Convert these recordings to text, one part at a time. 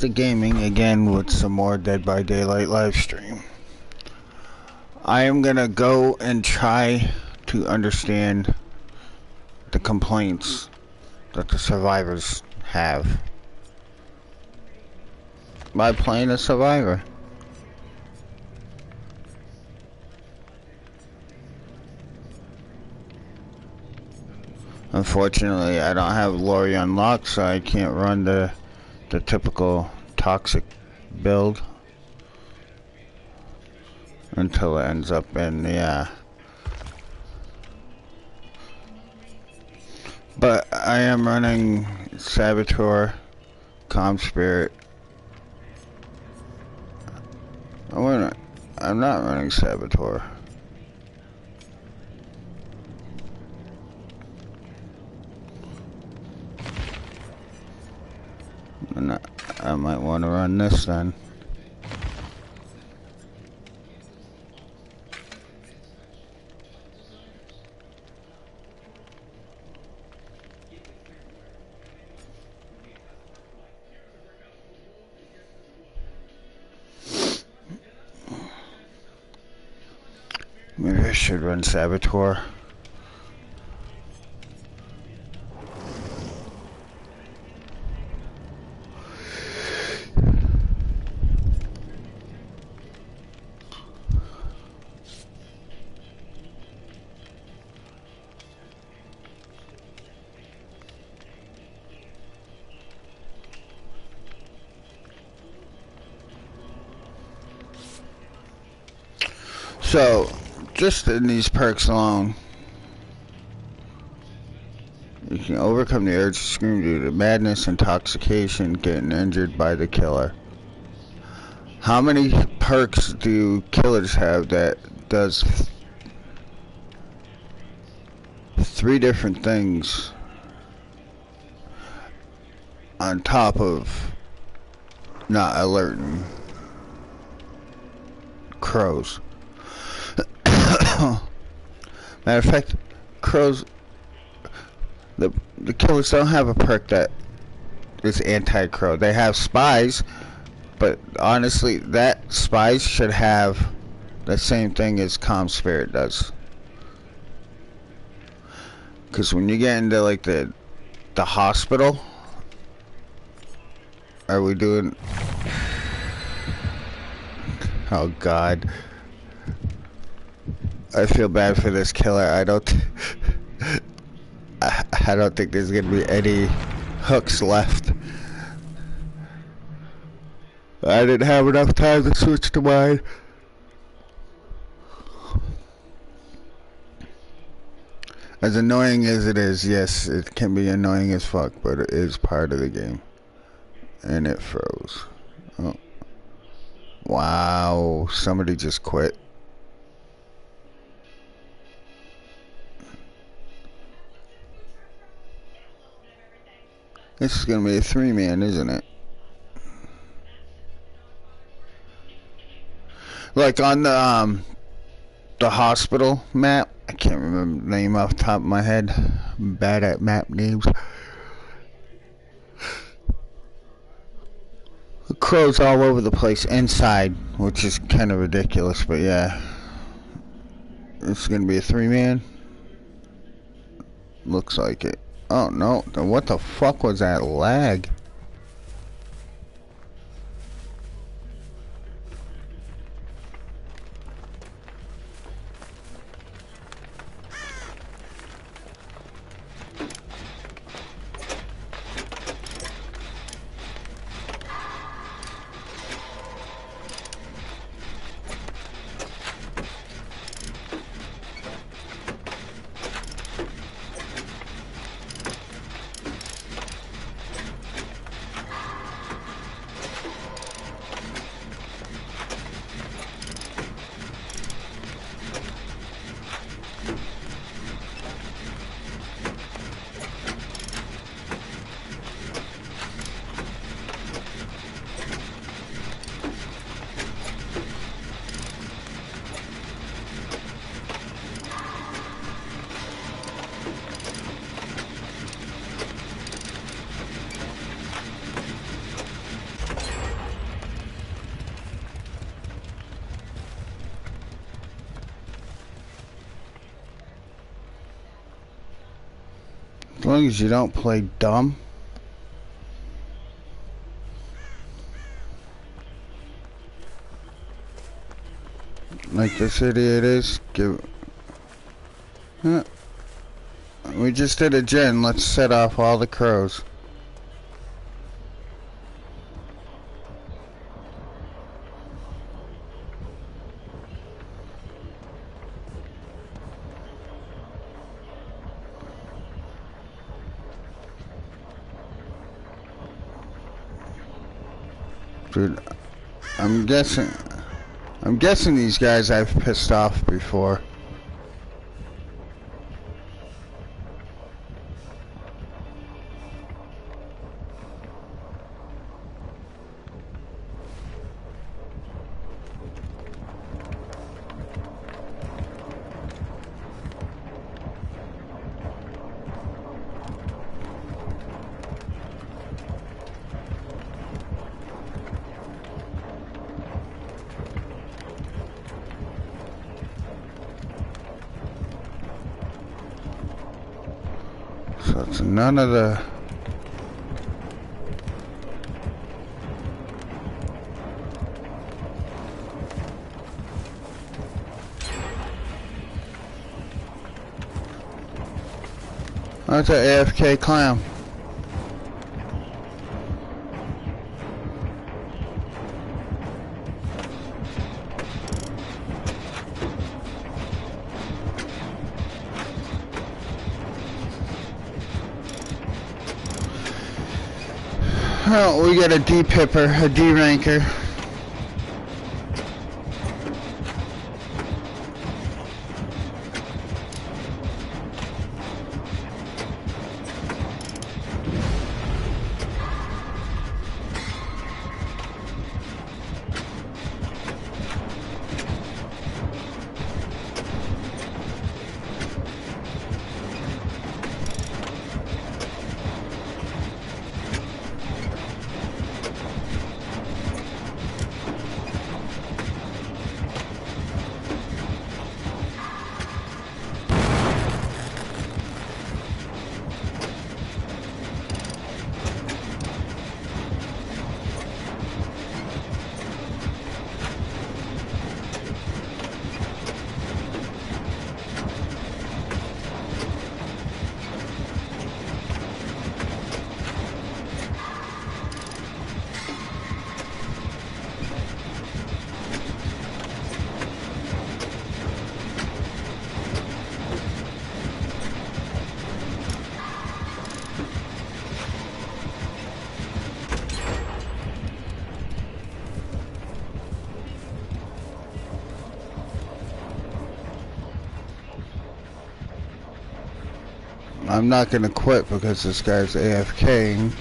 Mr. Gaming again with some more Dead by Daylight live stream. I am gonna go and try to understand the complaints that the survivors have by playing a survivor. Unfortunately, I don't have Lori unlocked, so I can't run the typical toxic build until it ends up in, yeah. But I am running Saboteur, Calm Spirit. I'm not running Saboteur. I might want to run this then. Maybe I should run Saboteur. So, just in these perks alone, you can overcome the urge to scream due to madness, intoxication, getting injured by the killer. How many perks do killers have that does 3 different things on top of not alerting crows? Matter of fact, crows, the killers don't have a perk that is anti-crow. They have spies, but honestly, that spies should have the same thing as Calm Spirit does. Because when you get into like the hospital, are we doing? Oh God. I feel bad for this killer. I don't think there's gonna be any hooks left. I didn't have enough time to switch to mine. As annoying as it is, yes, it can be annoying as fuck, but it is part of the game. And it froze. Oh. Wow, somebody just quit. This is gonna be a 3-man, isn't it? Like on the hospital map, I can't remember the name off the top of my head. I'm bad at map names. The crows all over the place inside, which is kind of ridiculous, but yeah. This is gonna be a 3-man. Looks like it. Oh no, what the fuck was that lag? As long as you don't play dumb. Like this idiot is. We just did a gen. Let's set off all the crows. Dude, I'm guessing these guys I've pissed off before. So it's none of the... That's an AFK clown. Oh, we got a D-pipper, a D-ranker. I'm not gonna quit because this guy's AFKing.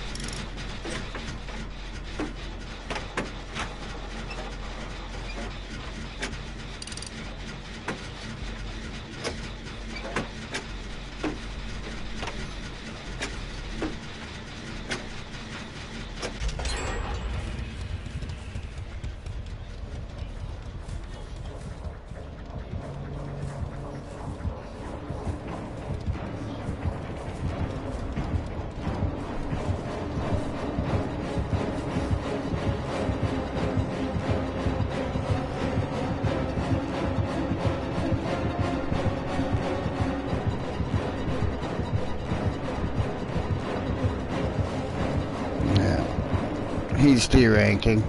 He's D-ranking.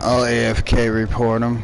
I'll AFK report him.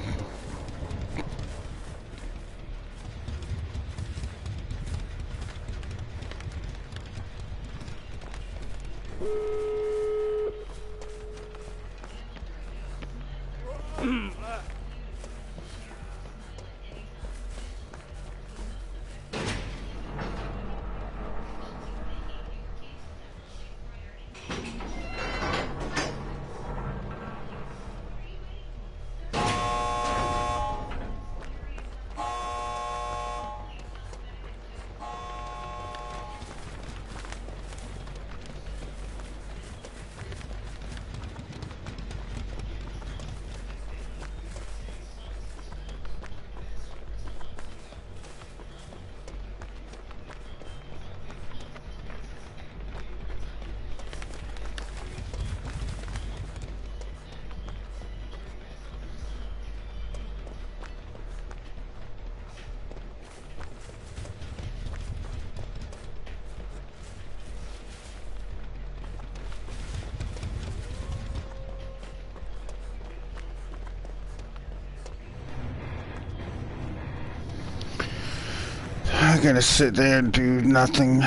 gonna sit there and do nothing.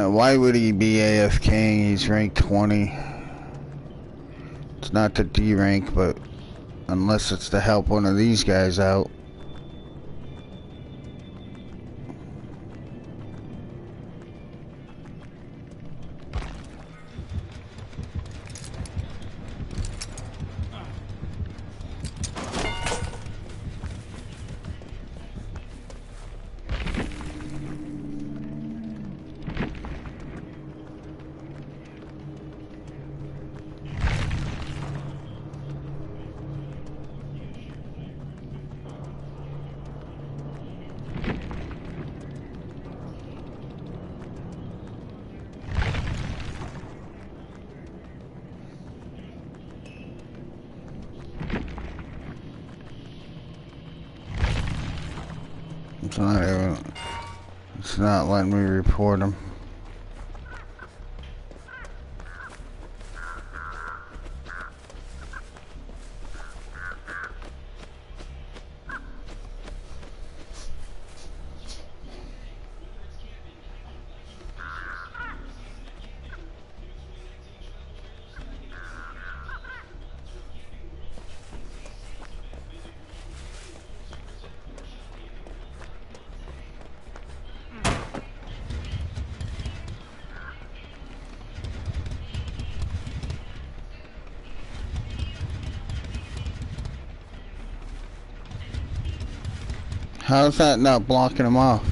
Why would he be AFKing? He's rank 20. It's not to D rank, but unless it's to help one of these guys out. It's not letting me report him. How's that not blocking him off?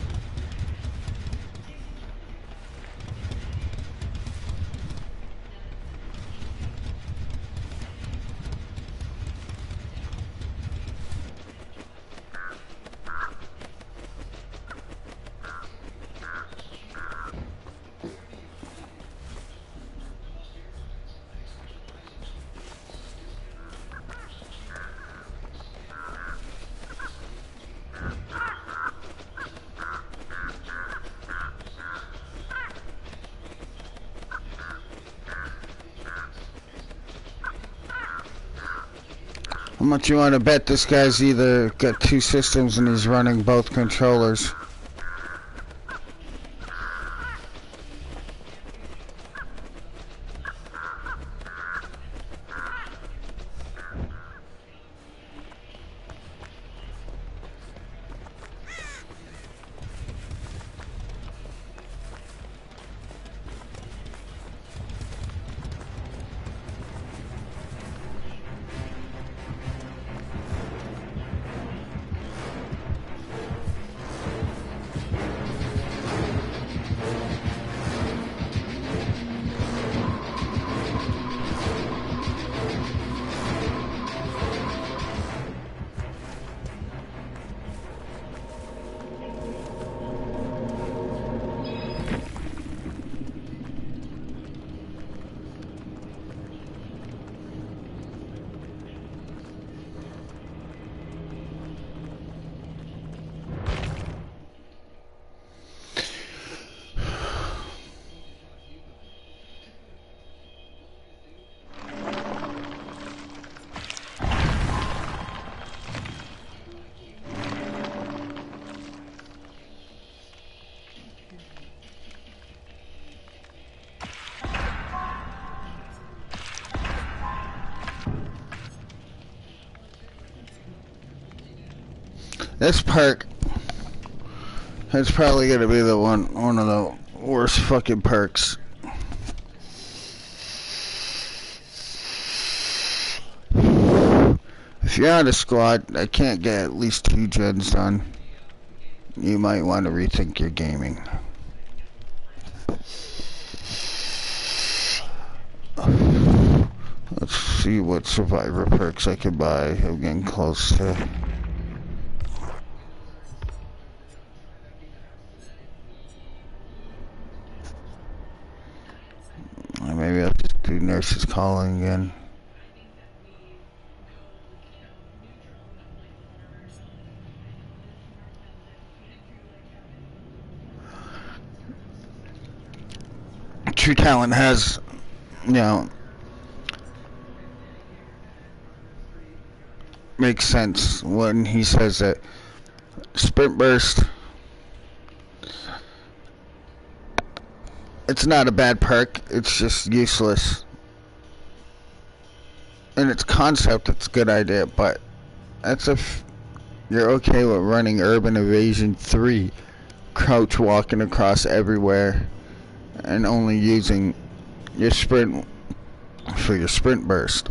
How much you want to bet this guy's either got two systems and he's running both controllers? This perk, it's probably gonna be the one of the worst fucking perks. If you're on a squad, I can't get at least 2 gens done. You might want to rethink your gaming. see what survivor perks I can buy. I'm getting close to. Maybe I'll just do nurses calling again. True Talent has, you know, makes sense when he says that sprint burst, it's not a bad perk, it's just useless. In its concept, it's a good idea, but that's if you're okay with running Urban Evasion 3, crouch walking across everywhere, and only using your sprint for your sprint burst.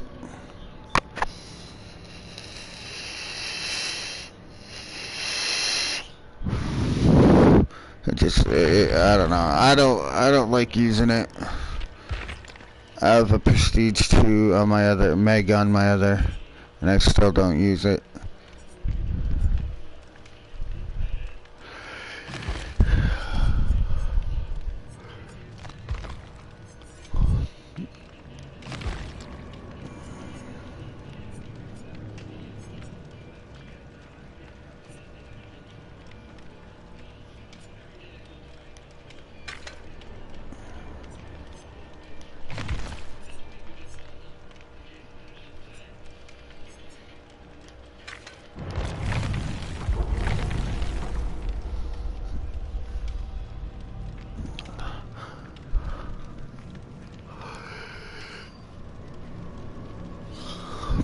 I don't know. I don't like using it. I have a Prestige 2 on my other, Meg on my other, and I still don't use it.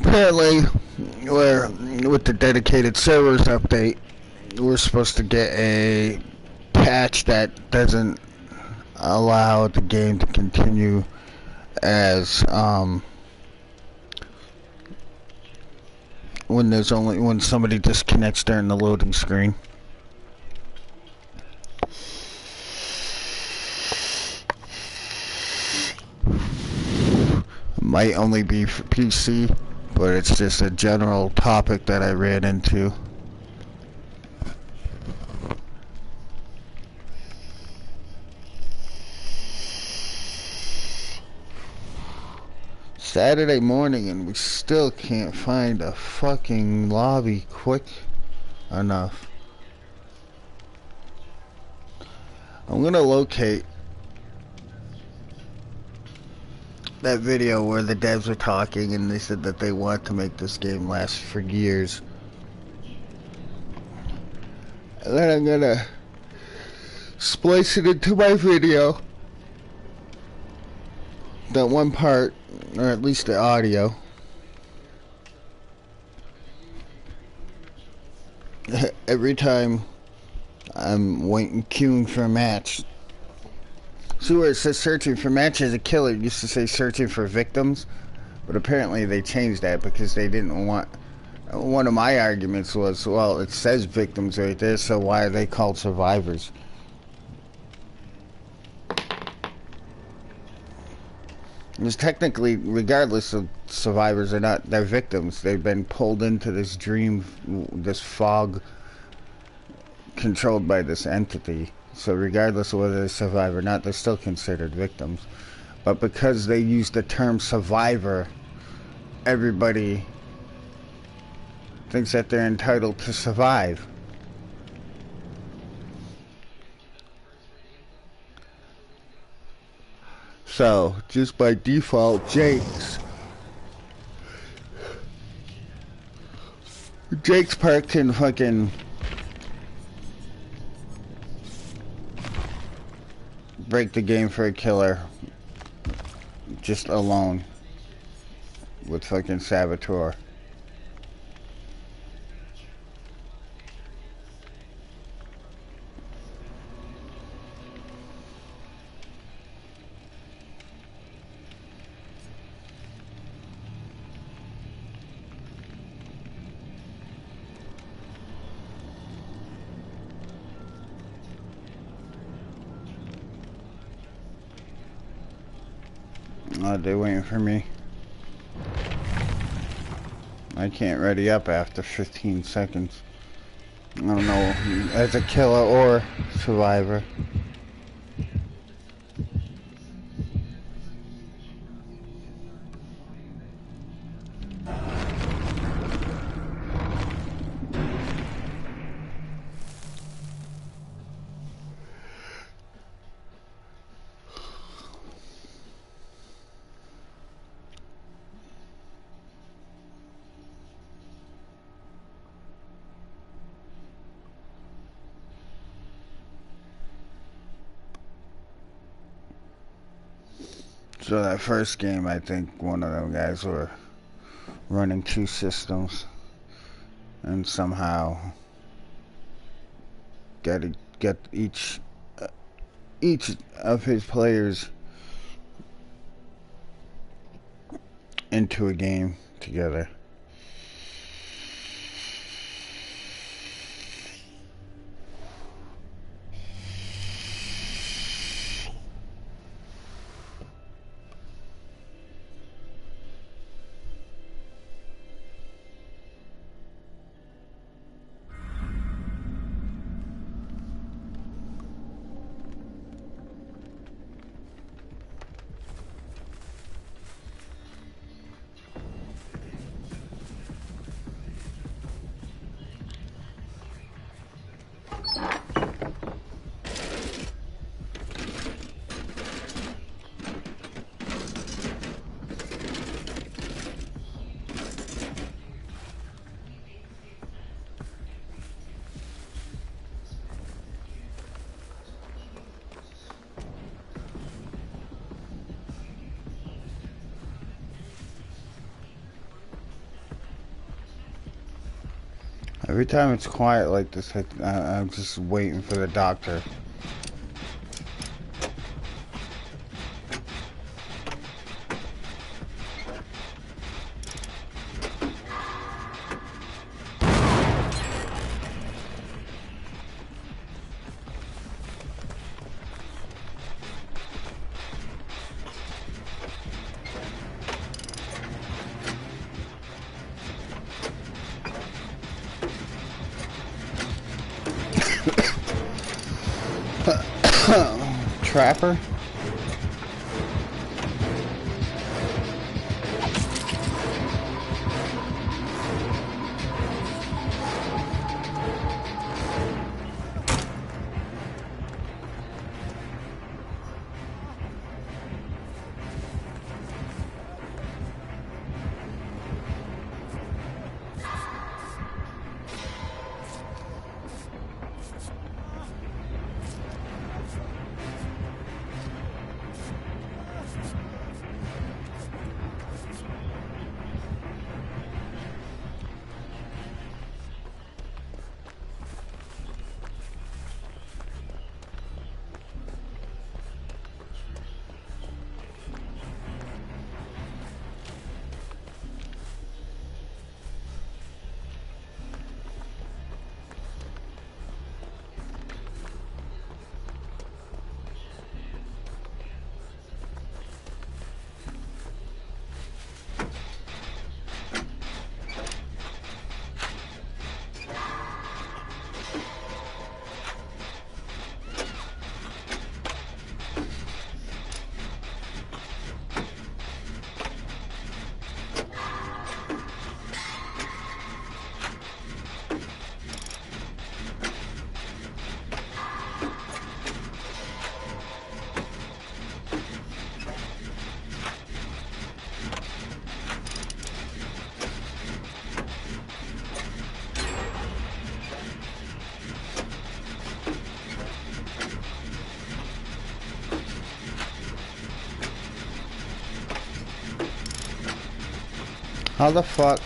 Apparently, with the dedicated servers update, we're supposed to get a patch that doesn't allow the game to continue as when somebody disconnects during the loading screen. Might only be for PC, but it's just a general topic that I ran into. Saturday morning and we still can't find a fucking lobby quick enough. I'm gonna locate that video where the devs were talking and they said that they want to make this game last for years. And then I'm gonna splice it into my video. That one part, or at least the audio. Every time I'm queuing for a match. See where it says searching for matches, a killer used to say searching for victims, but apparently they changed that because they didn't want. One of my arguments was, well, it says victims right there, so why are they called survivors? Because technically, regardless of survivors or not, they're victims. They've been pulled into this dream, this fog, controlled by this entity. So regardless of whether they survive or not, they're still considered victims. But because they use the term survivor, everybody thinks that they're entitled to survive. So, just by default, Jake's perk can fucking break the game for a killer just alone with fucking Saboteur. Oh, they're waiting for me. I can't ready up after 15 seconds. I don't know, as a killer or survivor. So that first game, I think one of them guys were running 2 systems and somehow get each of his players into a game together. Every time it's quiet like this, I'm just waiting for the doctor. Trapper? How the fuck?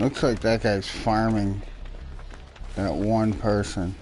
Looks like that guy's farming that one person.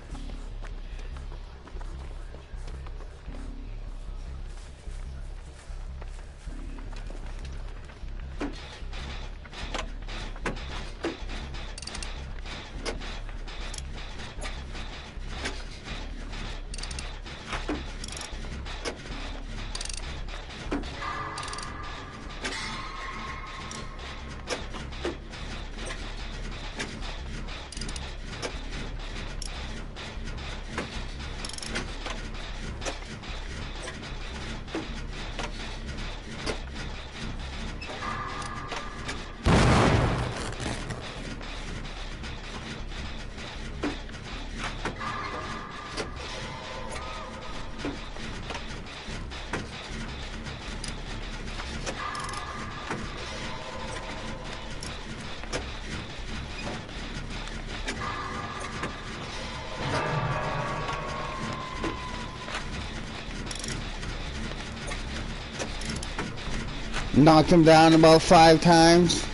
Knocked him down about 5 times.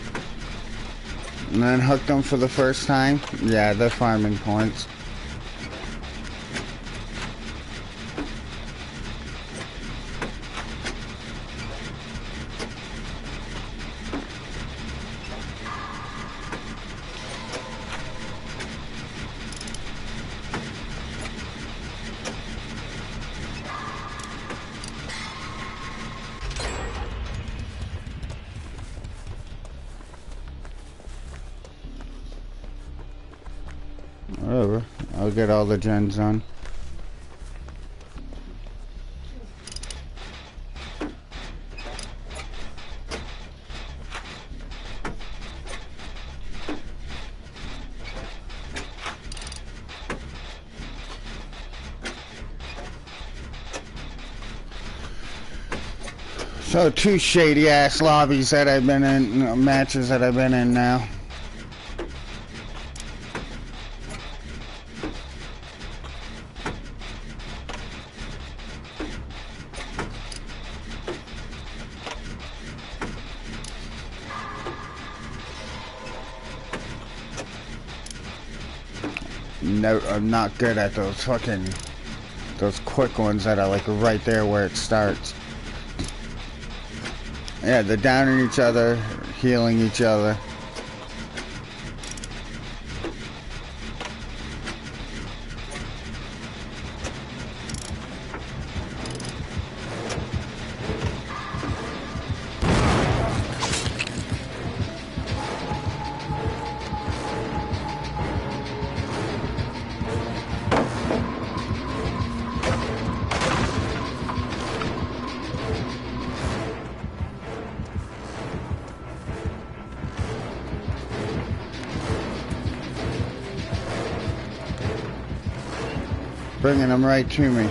And then hooked him for the first time. Yeah, they're farming points. Whatever. I'll get all the gens done. So 2 shady ass lobbies that I've been in, matches that I've been in now. No, I'm not good at those quick ones that are like right there where it starts. Yeah, they're downing each other, healing each other. Bringing them right to me.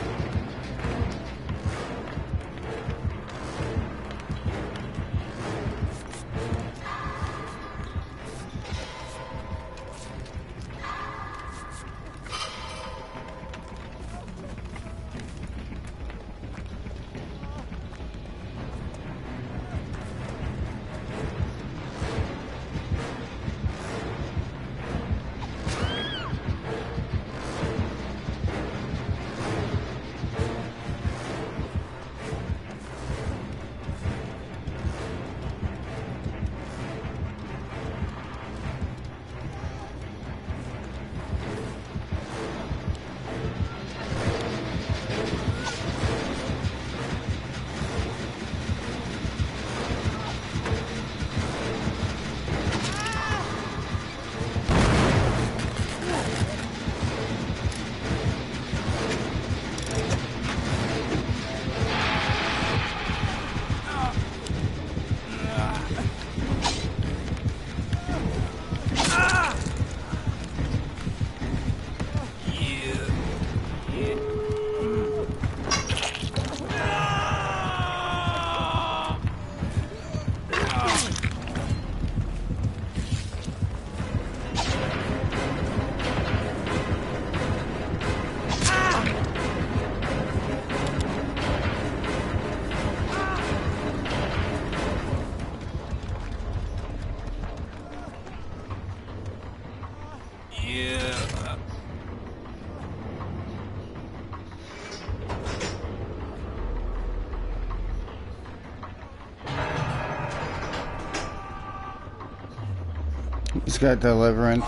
He's got deliverance.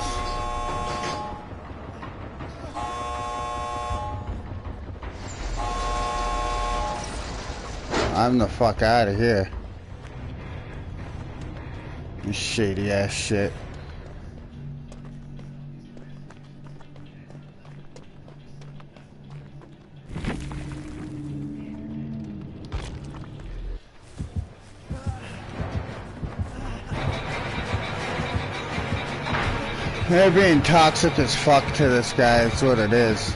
I'm the fuck out of here. You shady ass shit. They're being toxic as fuck to this guy, that's what it is.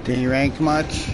Did he rank much?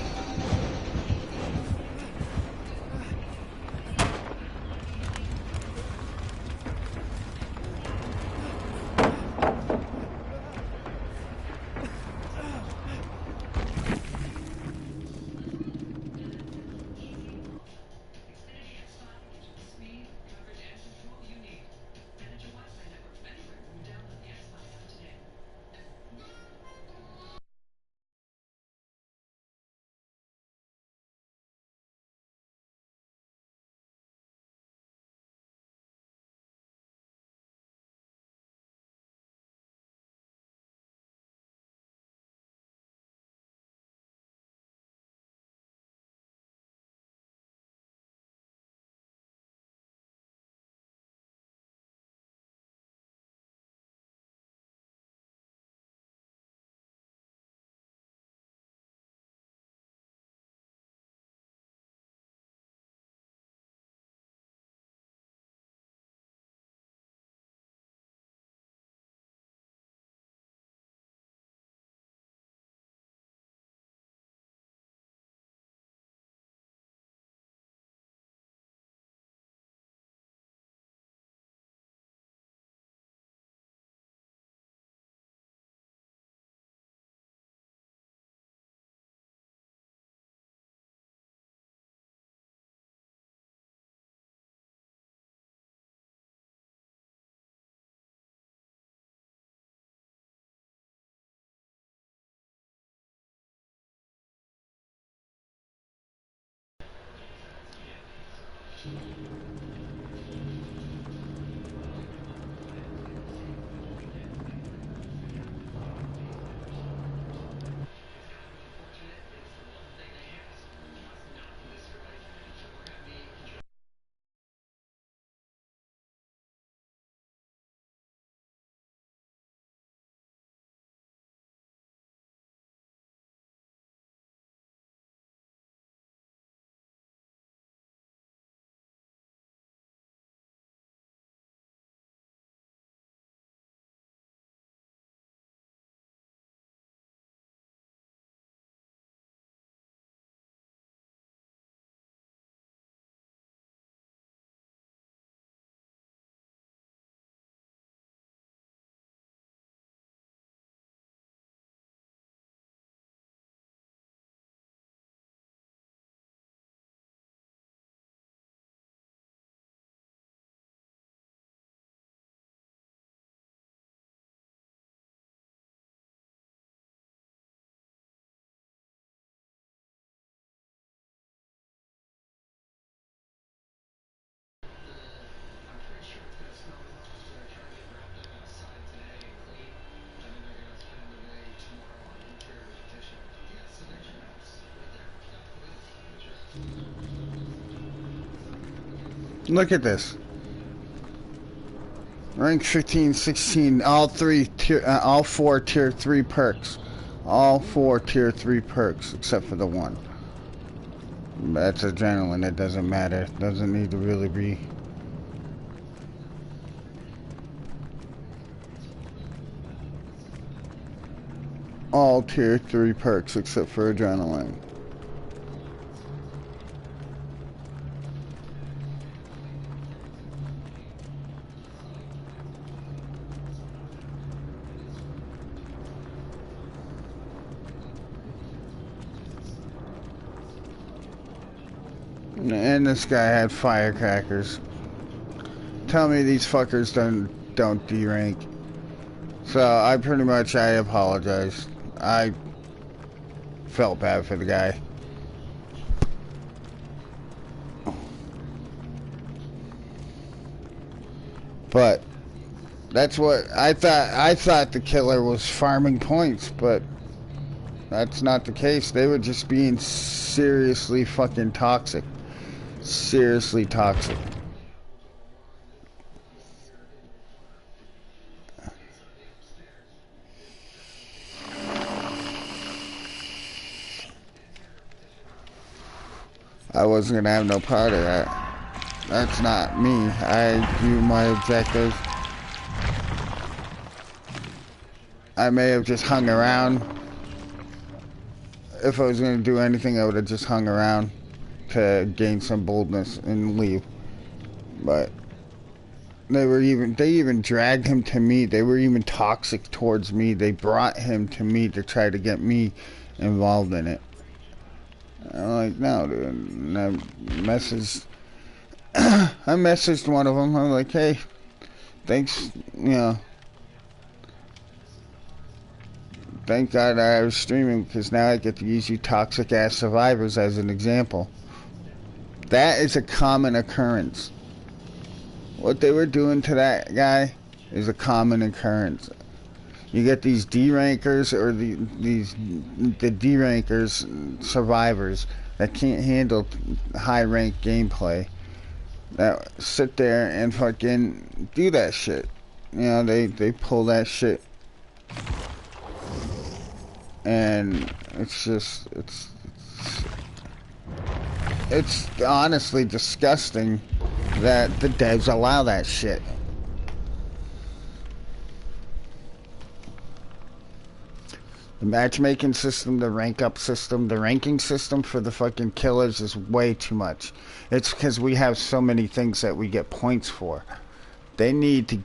Look at this. Rank 15, 16, all four tier 3 perks. All 4 tier 3 perks, except for the one. That's adrenaline. It doesn't matter. It doesn't need to really be. All tier 3 perks except for adrenaline. And this guy had firecrackers. Tell me these fuckers don't D-rank. So I apologized. I felt bad for the guy. But that's what I thought. I thought the killer was farming points, but that's not the case. They were just being seriously fucking toxic. Seriously toxic. I wasn't gonna have no part of that. That's not me. I do my objectives. I may have just hung around. If I was gonna do anything, I would have just hung around to gain some boldness and leave. But they even dragged him to me. They were even toxic towards me. They brought him to me to try to get me involved in it. I'm like, no, dude. And I messaged one of them. I'm like, hey, thanks, thank God I was streaming, because now I get to use you toxic ass survivors as an example. That is a common occurrence. What they were doing to that guy is a common occurrence. You get these D-rankers or the D-rankers survivors that can't handle high rank gameplay, that sit there and fucking do that shit. They pull that shit, and it's honestly disgusting that the devs allow that shit. The matchmaking system, the rank up system, the ranking system for the fucking killers is way too much. It's because we have so many things that we get points for. They need to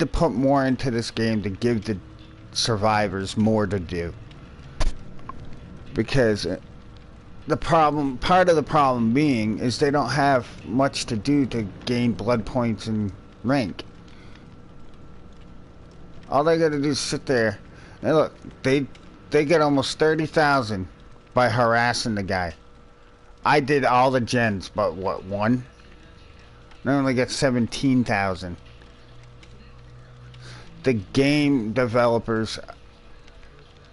put more into this game to give the survivors more to do. Because part of the problem being is they don't have much to do to gain blood points and rank. All they gotta do is sit there. And look, they get almost 30,000 by harassing the guy. I did all the gens, but what, one? They only get 17,000. The game developers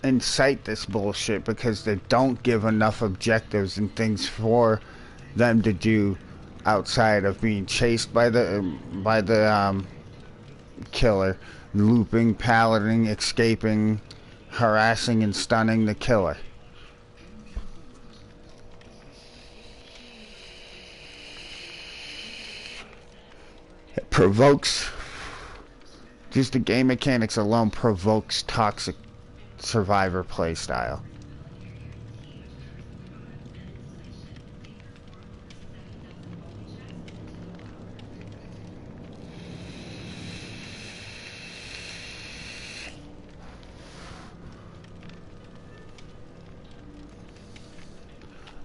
incite this bullshit because they don't give enough objectives and things for them to do outside of being chased by the killer, looping, palading, escaping, harassing and stunning the killer. It provokes, just the game mechanics alone provokes toxic survivor play style.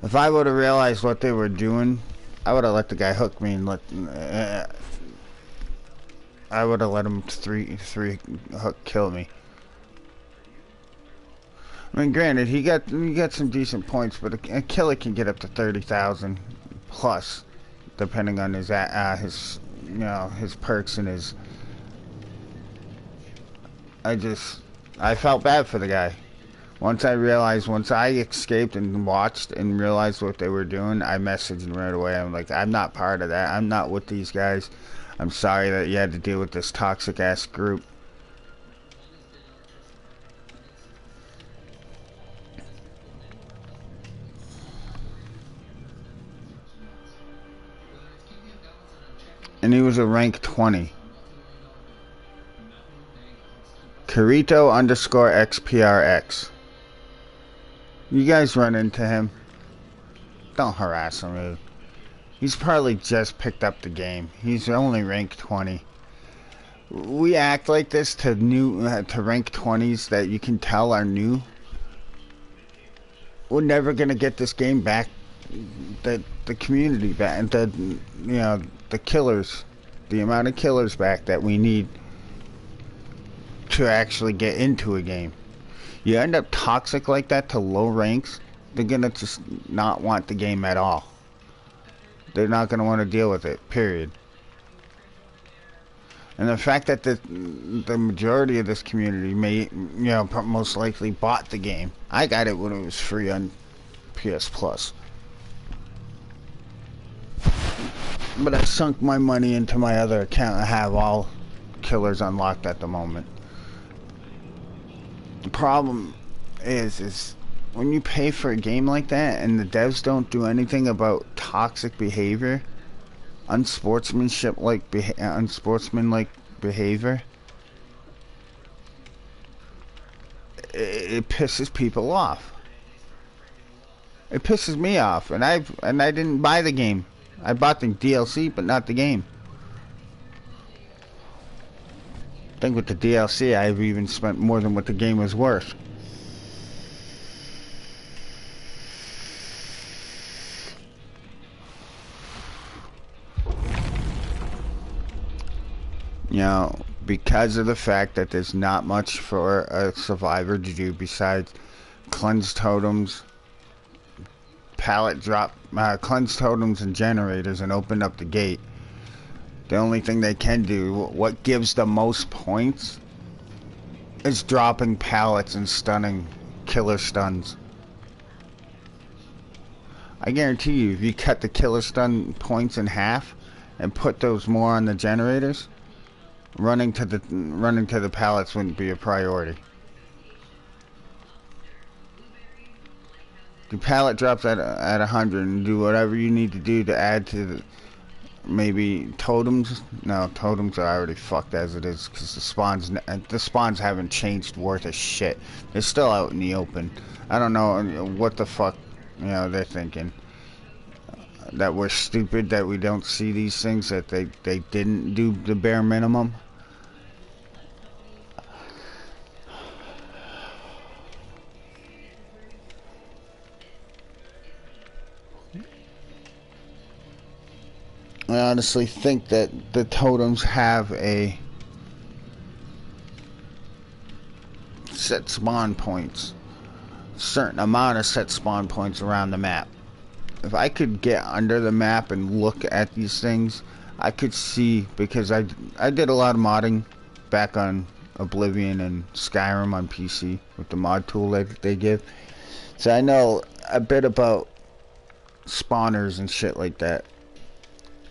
If I would have realized what they were doing, I would have let the guy hook me and I would have let him three hook kill me. I mean, granted, he got some decent points, but a killer can get up to 30,000 plus, depending on his perks and his. I felt bad for the guy. Once I escaped and watched and realized what they were doing, I messaged him right away. I'm like, I'm not part of that. I'm not with these guys. I'm sorry that you had to deal with this toxic ass group. and he was a rank 20. Kirito underscore XPRX. You guys run into him. Don't harass him, dude. He's probably just picked up the game. He's only rank 20. We act like this to rank 20s that you can tell are new. We're never gonna get this game back. The community back, and the killers, the amount of killers back that we need to actually get into a game. You end up toxic like that to low ranks, they're gonna just not want the game at all. They're not gonna want to deal with it, period. And the fact that the majority of this community most likely bought the game. I got it when it was free on PS Plus. But I sunk my money into my other account. I have all killers unlocked at the moment. The problem is when you pay for a game like that and the devs don't do anything about toxic behavior, unsportsmanlike behavior, it pisses people off. It pisses me off, and I didn't buy the game. I bought the DLC, but not the game. I think with the DLC, I've even spent more than what the game was worth. You know, because of the fact that there's not much for a survivor to do besides cleanse totems, pallet drop, cleanse totems and generators, and open up the gate. The only thing they can do, what gives the most points, is dropping pallets and stunning killer stuns. I guarantee you, if you cut the killer stun points in half and put those more on the generators, running to the pallets wouldn't be a priority. The pallet drops at 100, and do whatever you need to do to add to maybe totems. No, totems are already fucked as it is, because the spawns haven't changed worth a shit. They're still out in the open. I don't know what the fuck they're thinking. That we're stupid that we don't see these things, that they didn't do the bare minimum. I honestly think that the totems have a set spawn points, certain amount of set spawn points around the map. If I could get under the map and look at these things, I could see, because I did a lot of modding back on Oblivion and Skyrim on PC with the mod tool that they give, so I know a bit about spawners and shit like that.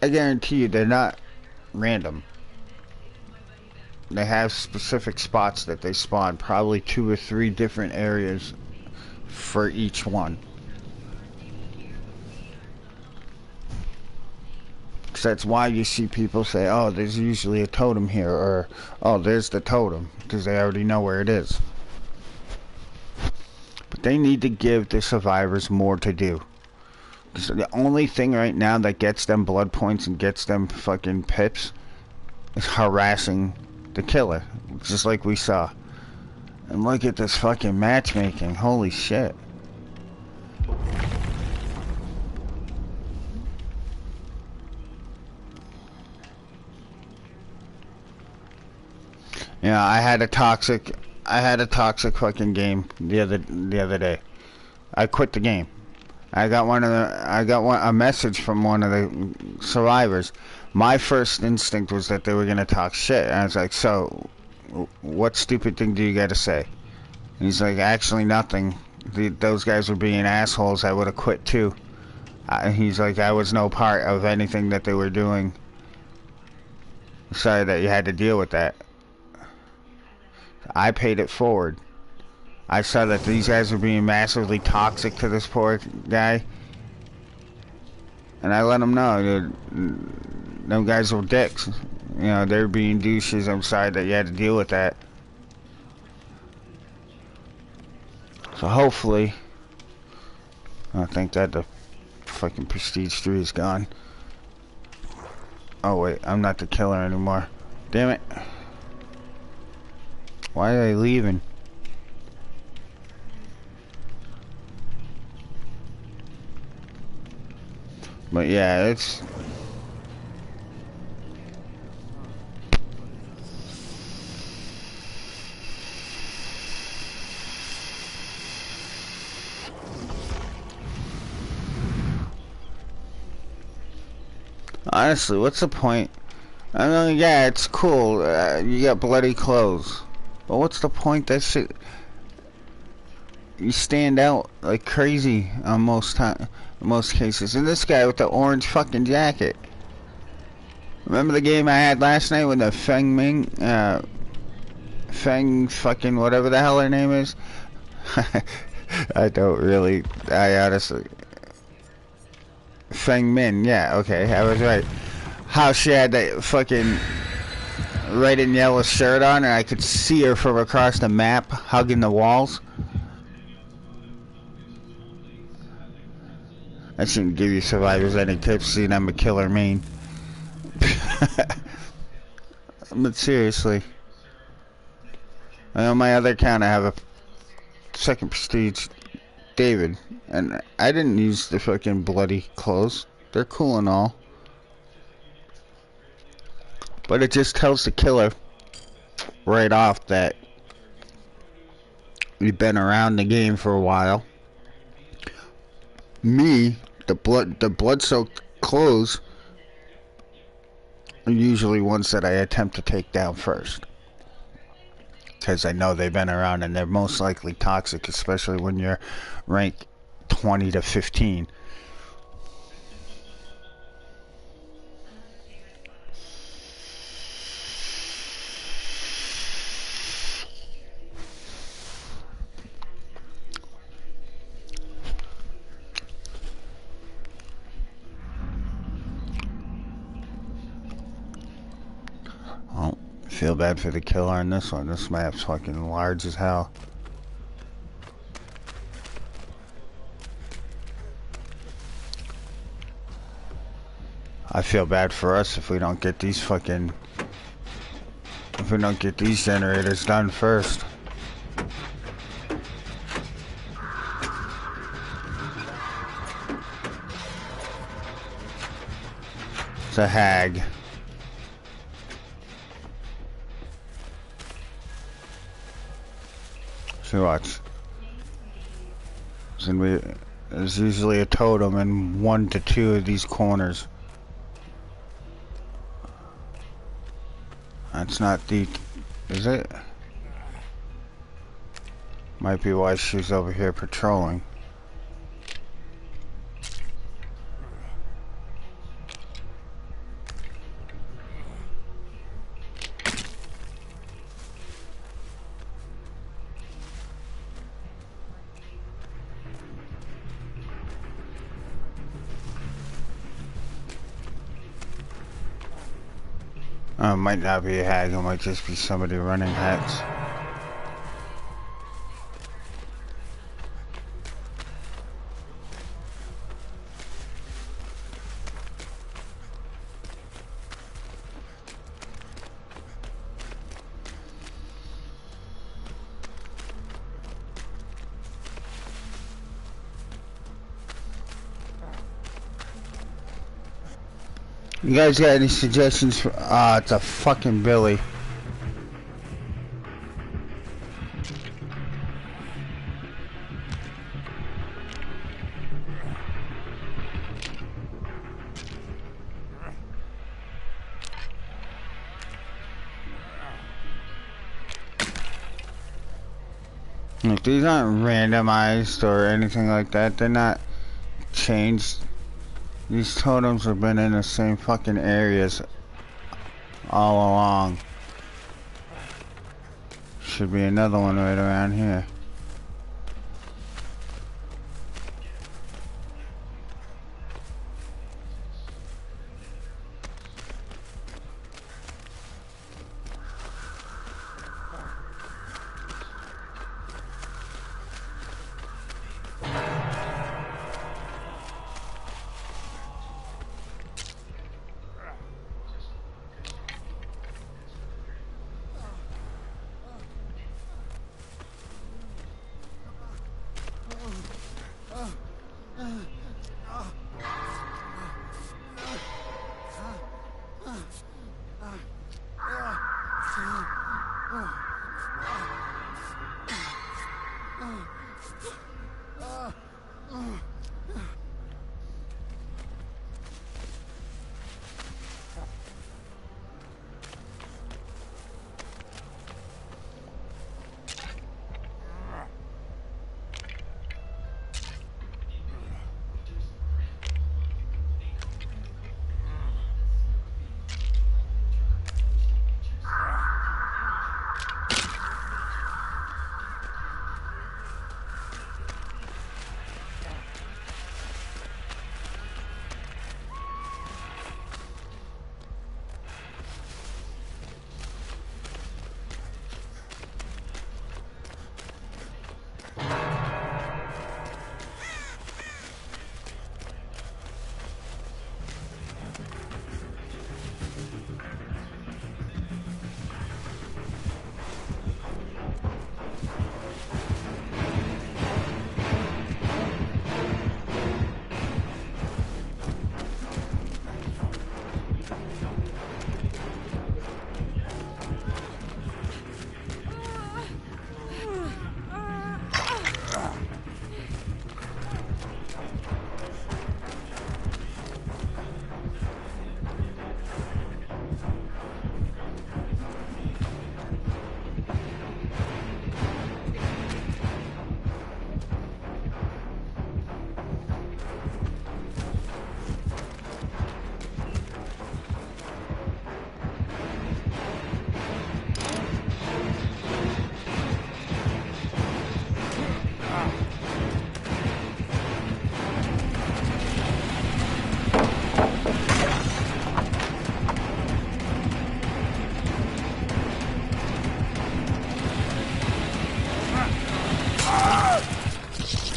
I guarantee you they're not random. They have specific spots that they spawn, probably 2 or 3 different areas for each one. So that's why you see people say, oh, there's usually a totem here, or oh, there's the totem, because they already know where it is. But they need to give the survivors more to do. So the only thing right now that gets them blood points and gets them fucking pips is harassing the killer, just like we saw. And look at this fucking matchmaking, holy shit. Yeah, I had a toxic fucking game the other day. I quit the game. I got a message from one of the survivors. My first instinct was that they were gonna talk shit. And I was like, so, what stupid thing do you gotta say? And he's like, actually nothing. Those guys were being assholes. I would have quit too. He's like, I was no part of anything that they were doing. Sorry that you had to deal with that. I paid it forward. I saw that these guys were being massively toxic to this poor guy, and I let him know, them guys were dicks. You know, they're being douches. I'm sorry that you had to deal with that. So hopefully, I think that the fucking Prestige 3 is gone. Oh wait, I'm not the killer anymore. Damn it. Why are they leaving? But yeah, it's... Honestly, what's the point? I mean, yeah, it's cool. You got bloody clothes. But what's the point? That shit... You stand out like crazy on most cases. And this guy with the orange fucking jacket. Remember the game I had last night with the Feng Ming? Feng fucking whatever the hell her name is? I don't really... I honestly... Feng Min, yeah, okay, I was right. How she had that fucking red and yellow shirt on and I could see her from across the map hugging the walls. I shouldn't give you survivors any tips, seeing I'm a killer mean. But seriously. On my other account I have a second prestige David. And I didn't use the fucking bloody clothes. They're cool and all. But it just tells the killer right off that you've been around the game for a while. Me, the blood-soaked clothes are usually ones that I attempt to take down first. Because I know they've been around and they're most likely toxic, especially when you're rank 20 to 15. Oh, feel bad for the killer on this one. This map's fucking large as hell. I feel bad for us if we don't get these fucking... If we don't get these generators done first. It's a hag. So watch. There's usually a totem in 1 to 2 of these corners. That's not the... Is it? Might be why she's over here patrolling. It might not be a hag, it might just be somebody running hats. You guys got any suggestions for... Ah, it's a fucking Billy. Look, these aren't randomized or anything like that. They're not changed. These totems have been in the same fucking areas all along. Should be another one right around here.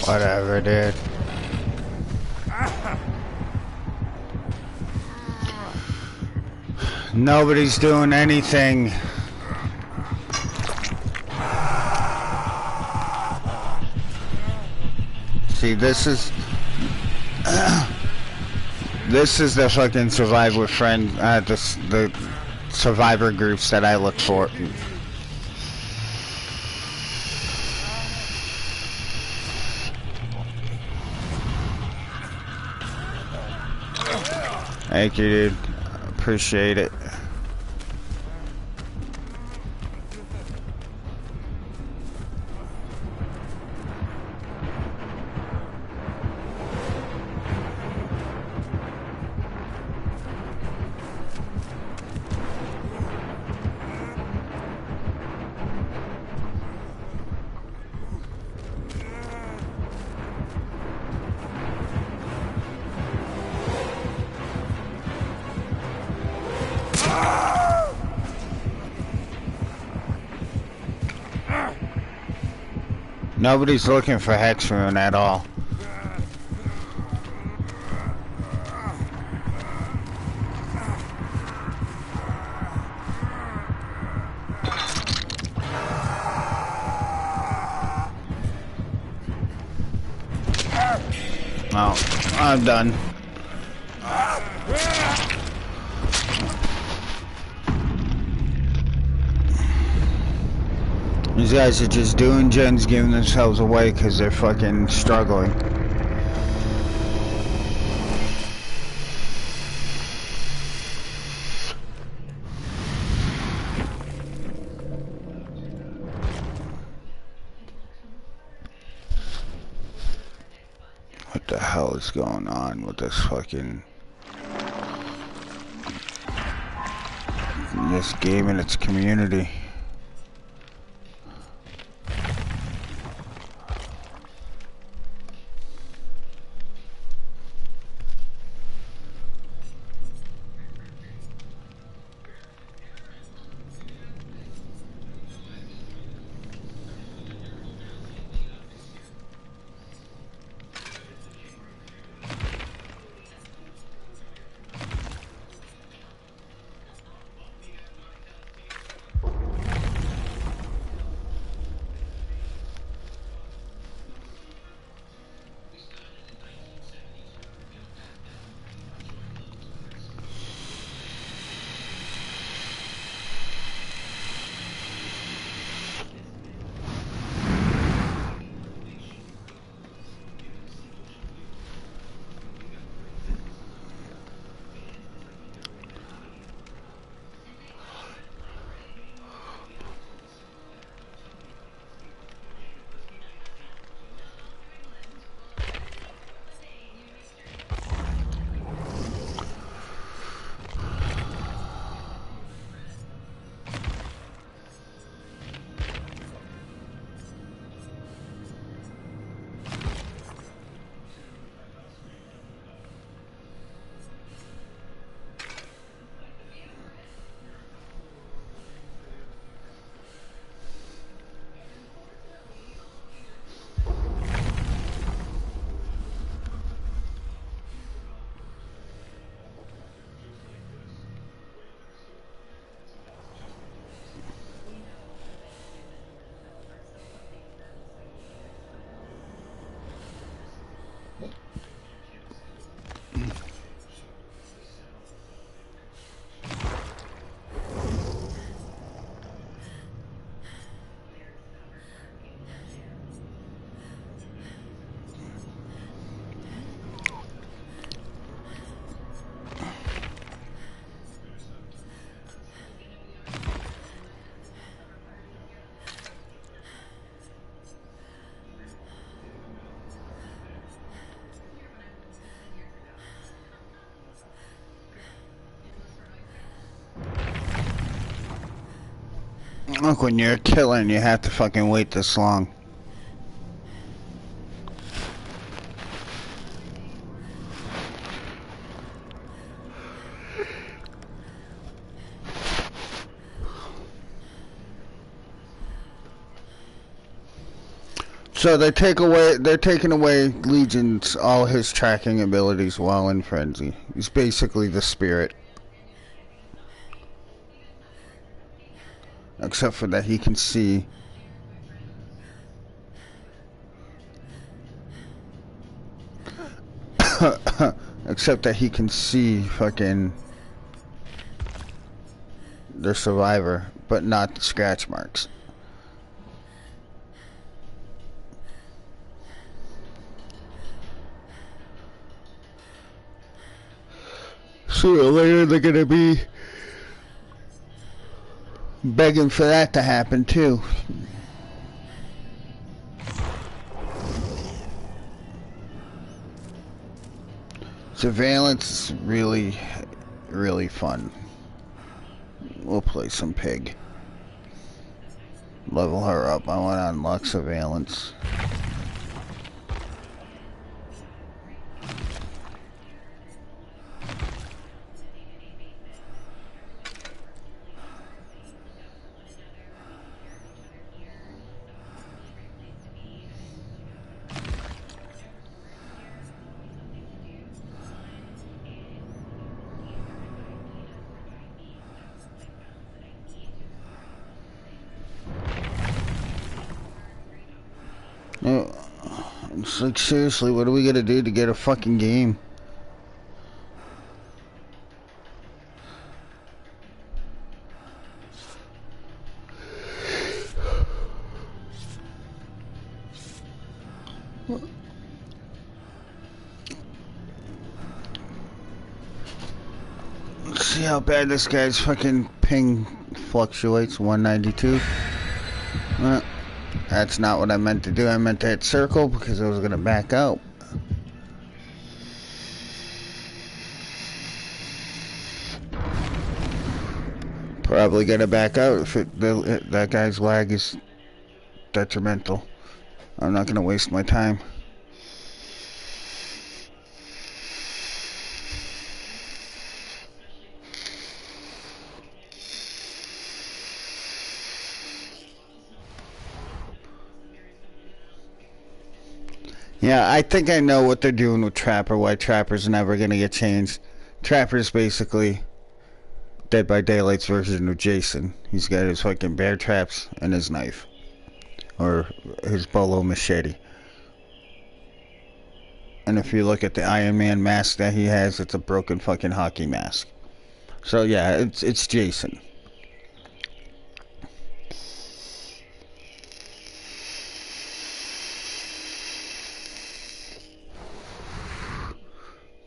Whatever, dude. Nobody's doing anything. See, this is the fucking survivor friend, the survivor groups that I look for. Thank you, dude. Appreciate it. Nobody's looking for Hex Rune at all. No, I'm done. These guys are just doing gens, giving themselves away because they're fucking struggling. What the hell is going on with this fucking... this game and its community? Look, when you're killing, you have to fucking wait this long. So they're taking away Legion's all his tracking abilities while in frenzy. He's basically the spirit. Except for that he can see. Except that he can see fucking the survivor, but not the scratch marks. Sooner or later they're gonna be begging for that to happen too. Surveillance is really, really fun. We'll play some pig. Level her up. I want to unlock surveillance. It's like, seriously, what are we gonna do to get a fucking game? Let's see how bad this guy's fucking ping fluctuates. 192. That's not what I meant to do. I meant to hit circle because I was gonna back out. Probably gonna back out if that guy's lag is detrimental. I'm not gonna waste my time. Yeah, I think I know what they're doing with Trapper, why Trapper's never gonna get changed. Trapper's basically Dead by Daylight's version of Jason. He's got his fucking bear traps and his knife. Or his bolo machete. And if you look at the Iron Man mask that he has, it's a broken fucking hockey mask. So yeah, it's Jason.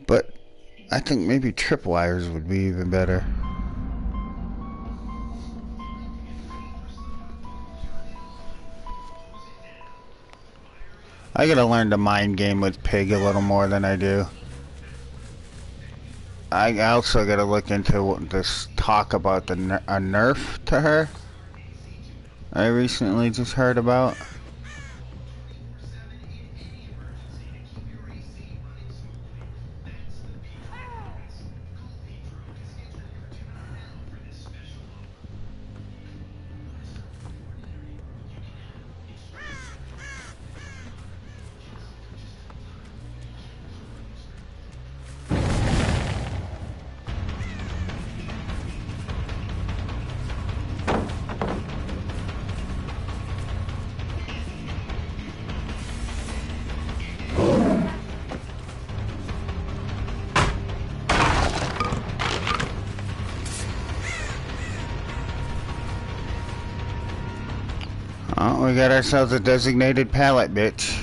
But I think maybe tripwires would be even better. I gotta learn to mind game with Pig a little more than I do. I also gotta look into this talk about a nerf to her. I recently just heard about. Oh, we got ourselves a designated pallet, bitch.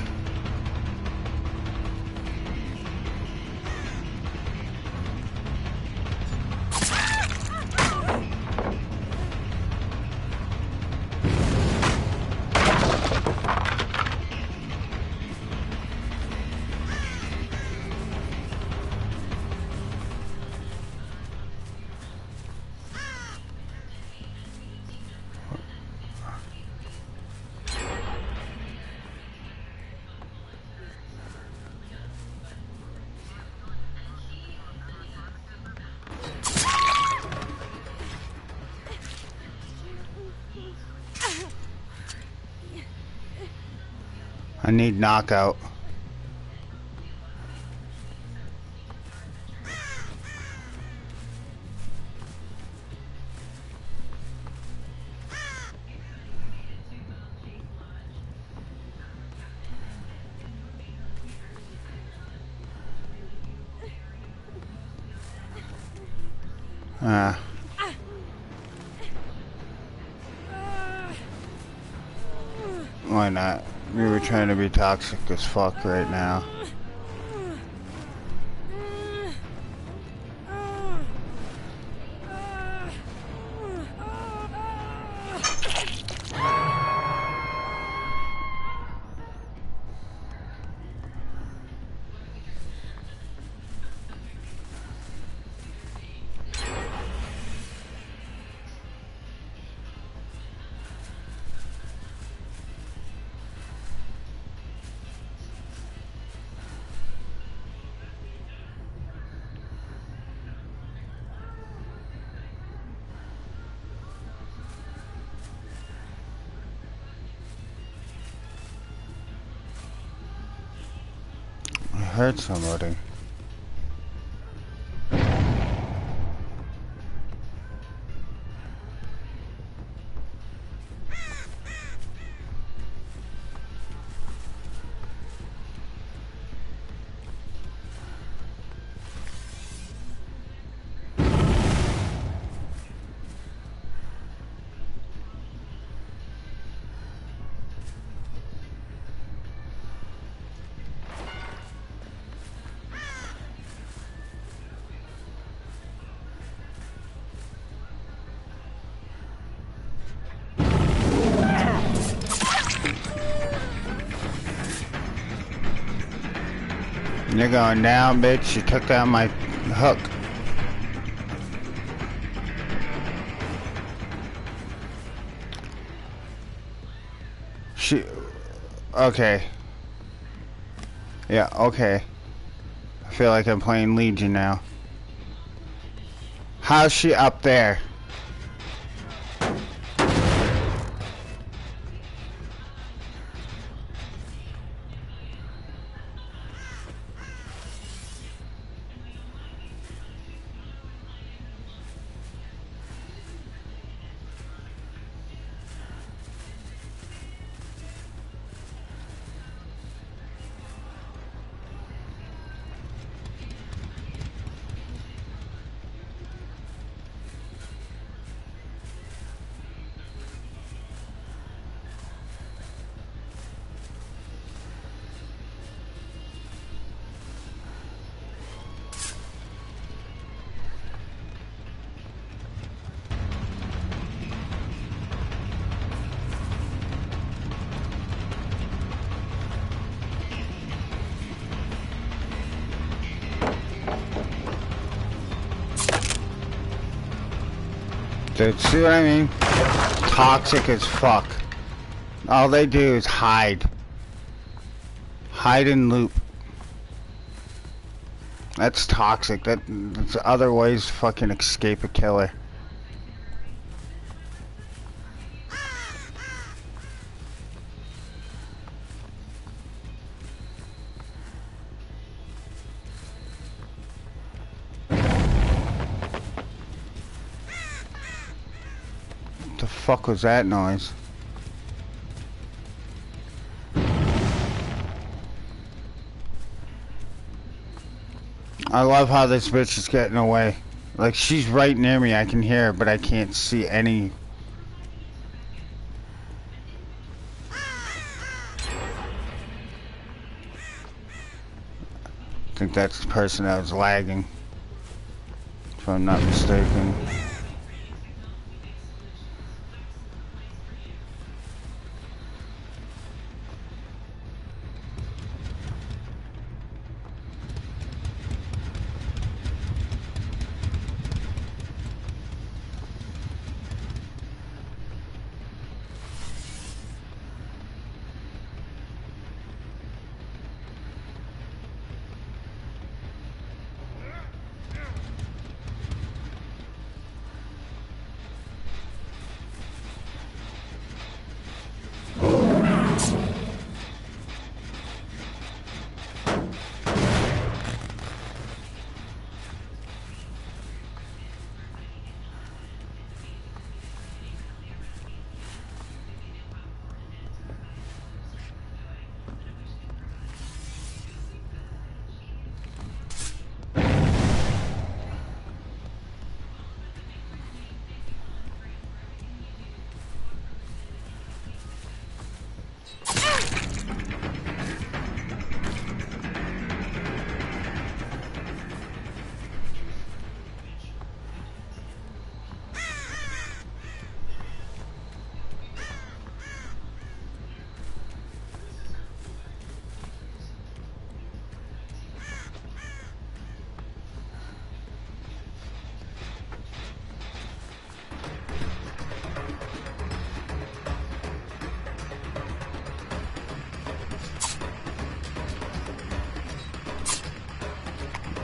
I need knockout. Why not? We were trying to be toxic as fuck right now. I heard somebody. You're going down, bitch. You took out my hook. Okay. Yeah, okay. I feel like I'm playing Legion now. How's she up there? Dude, see what I mean? Toxic as fuck. All they do is hide. Hide and loop. That's toxic. That's other ways to fucking escape a killer. What the fuck was that noise? I love how this bitch is getting away. Like, she's right near me, I can hear her, but I can't see any. I think that's the person that was lagging, if I'm not mistaken.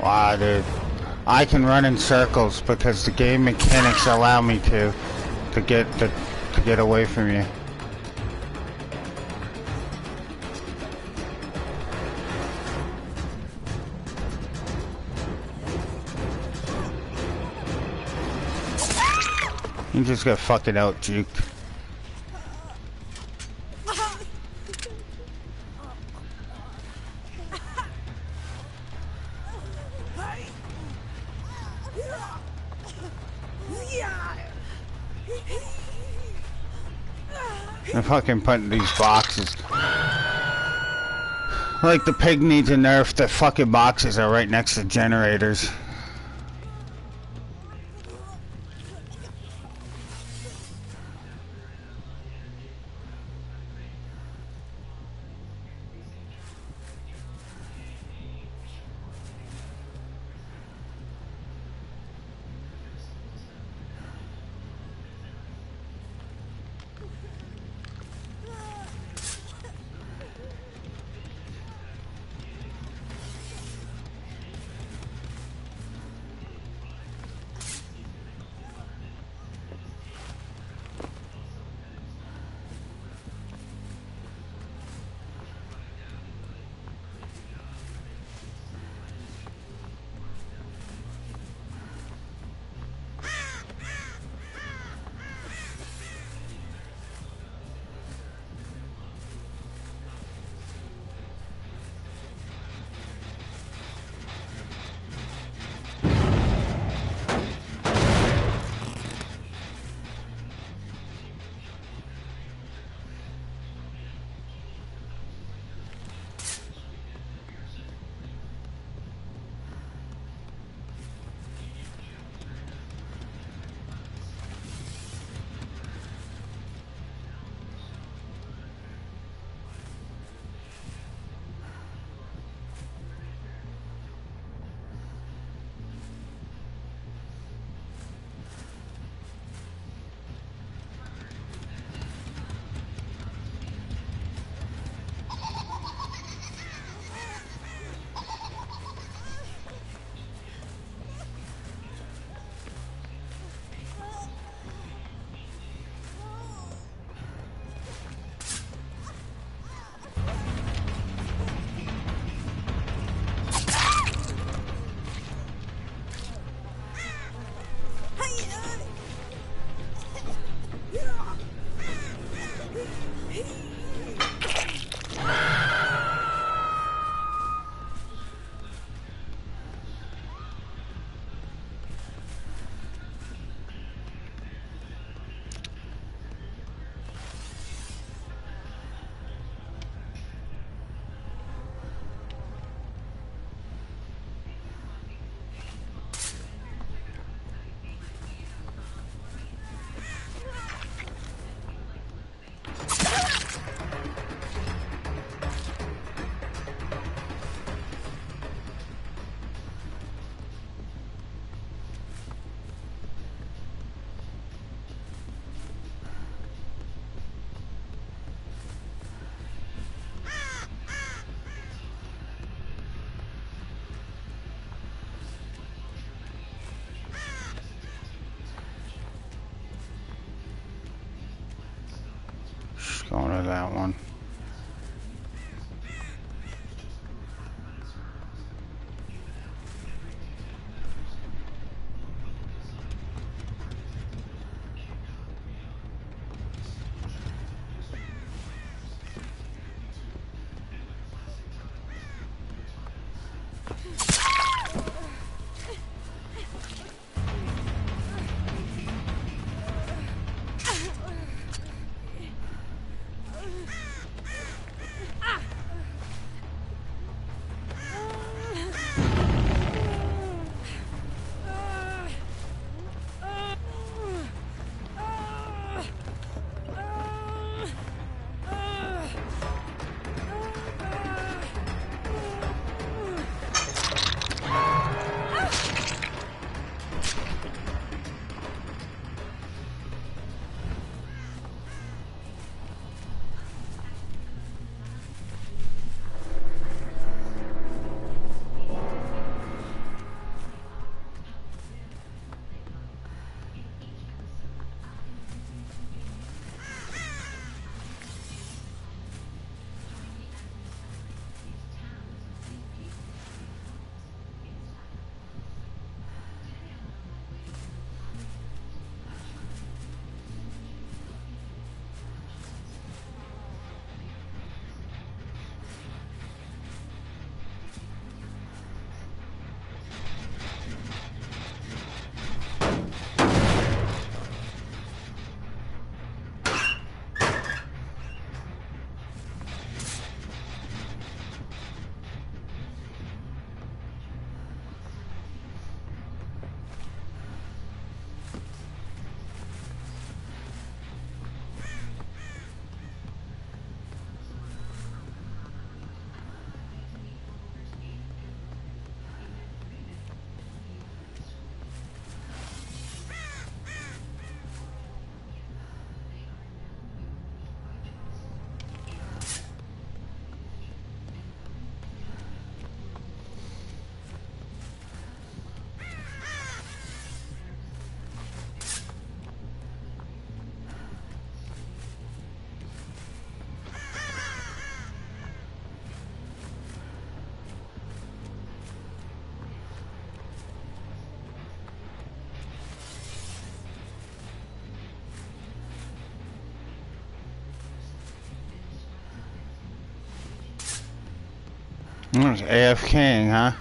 Wow, dude. I can run in circles because the game mechanics allow me to get away from you. You just got fucking out juked. I'm fucking putting these boxes. Like the pig needs a nerf, the fucking boxes are right next to generators. Going to that one. AFKing, huh?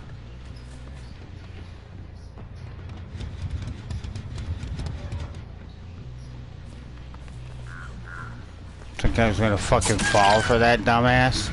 Think I was gonna fucking fall for that dumbass?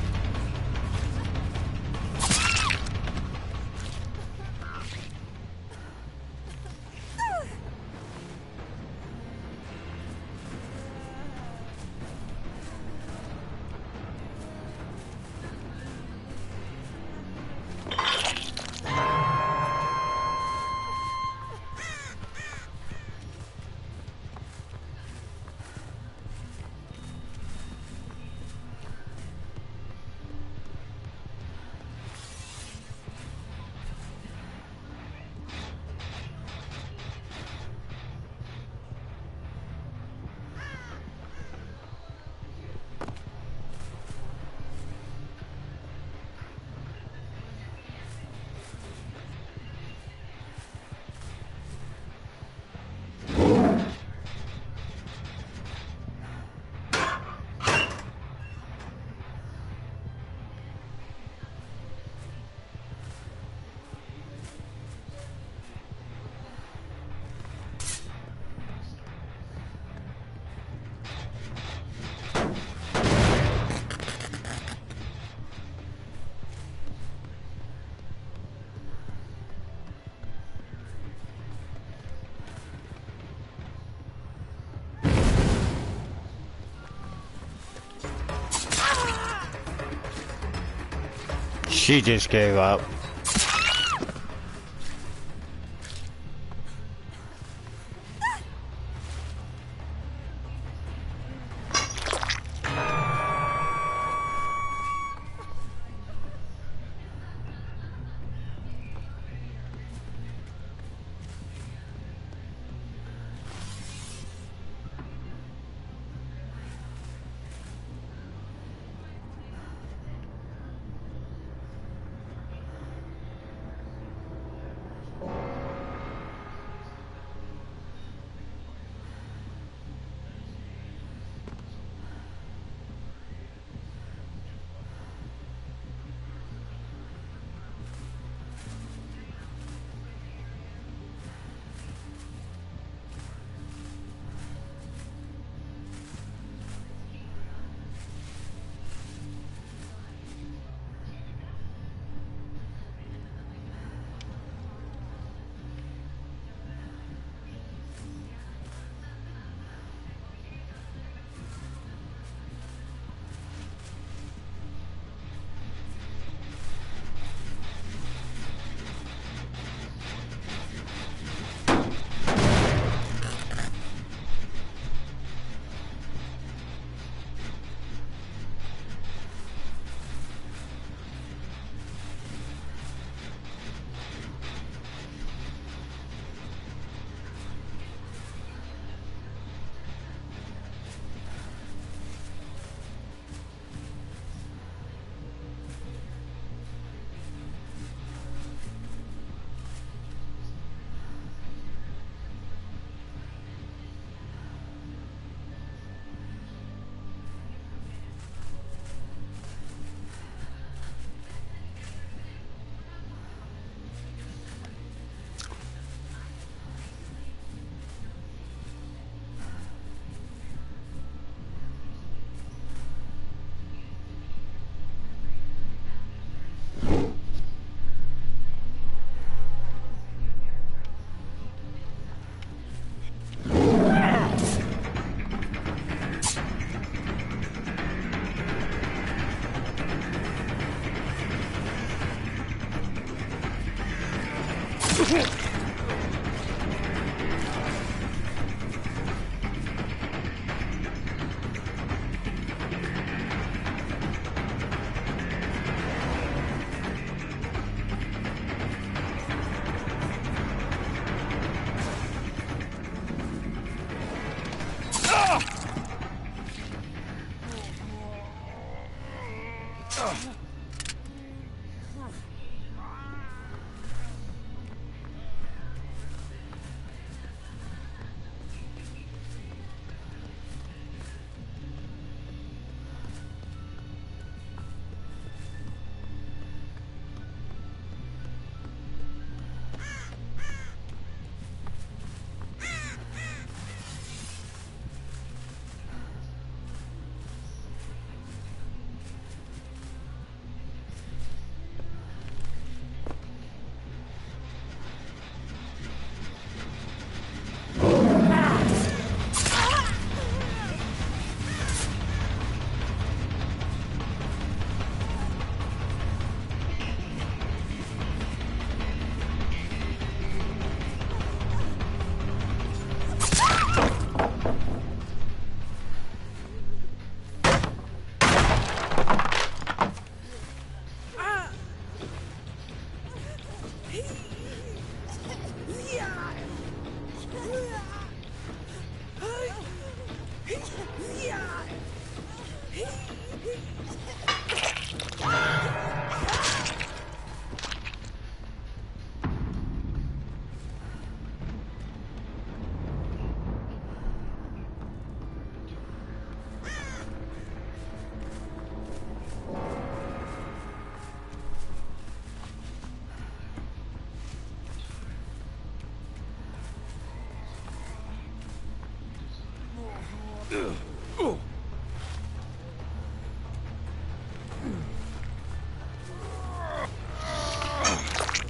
She just gave up.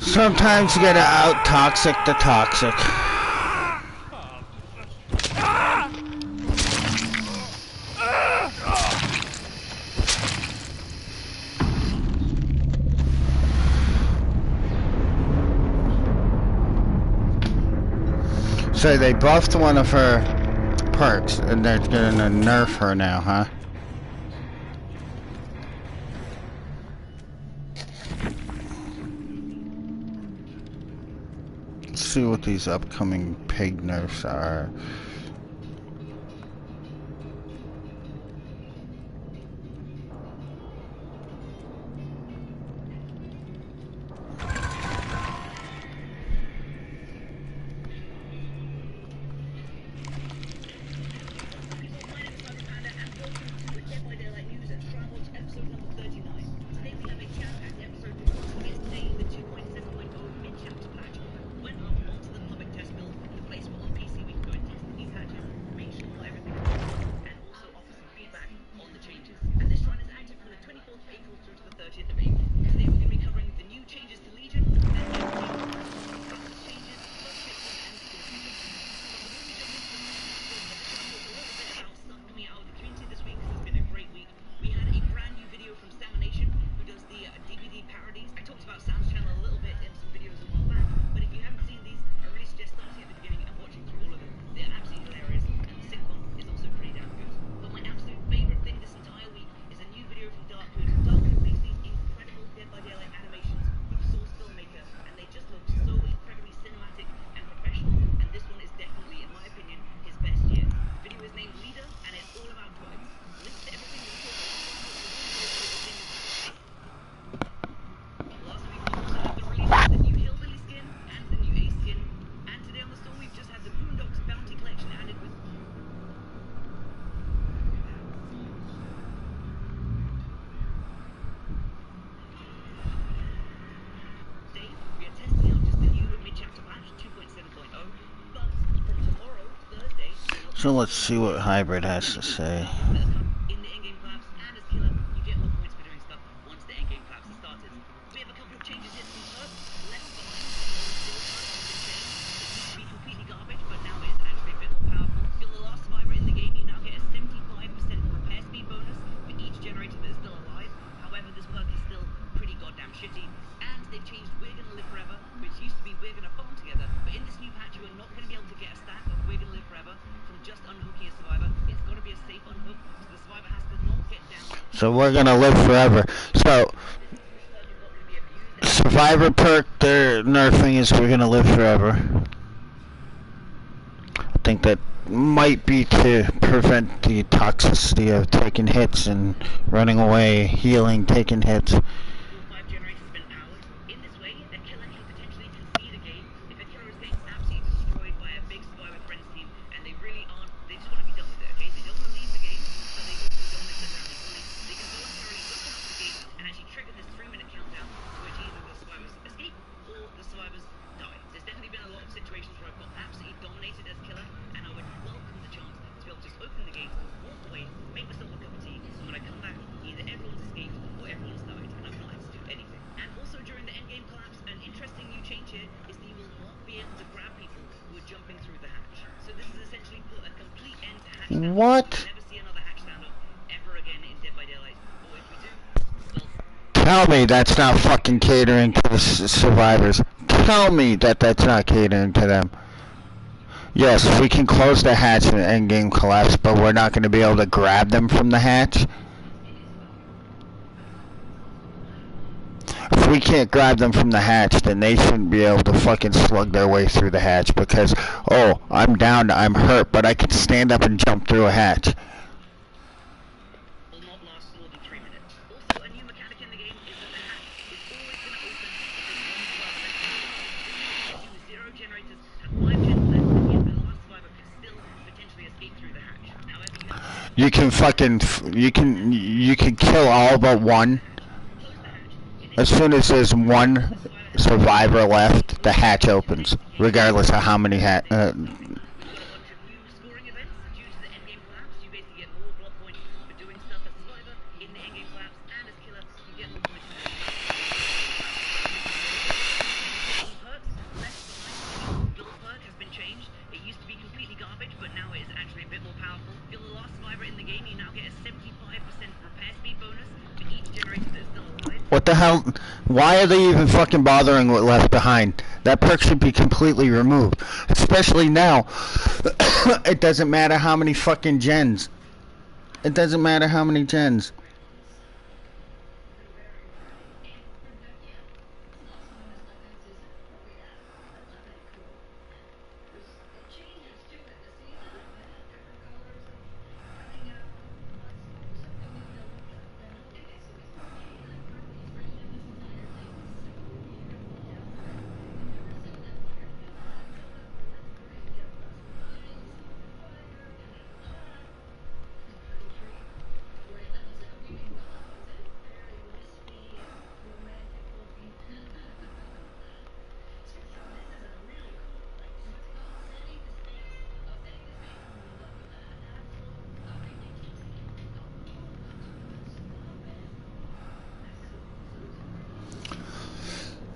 Sometimes you gotta out toxic the toxic. So they buffed one of her perks and they're gonna nerf her now, huh? Let's see what these upcoming pig nerfs are. So let's see what Hybrid has to say. So we're gonna live forever. So survivor perk they're nerfing is we're gonna live forever. I think that might be to prevent the toxicity of taking hits and running away, healing, taking hits. What? Tell me that's not fucking catering to the survivors. Tell me that that's not catering to them. Yes, we can close the hatch in endgame collapse, but we're not going to be able to grab them from the hatch. If we can't grab them from the hatch, then they shouldn't be able to fucking slug their way through the hatch because, oh, I'm down, I'm hurt, but I can stand up and jump through a hatch. You can fucking, you can kill all but one. As soon as there's one survivor left, the hatch opens, regardless of how many What the hell? Why are they even fucking bothering with Left Behind? That perk should be completely removed. Especially now. It doesn't matter how many fucking gens. It doesn't matter how many gens.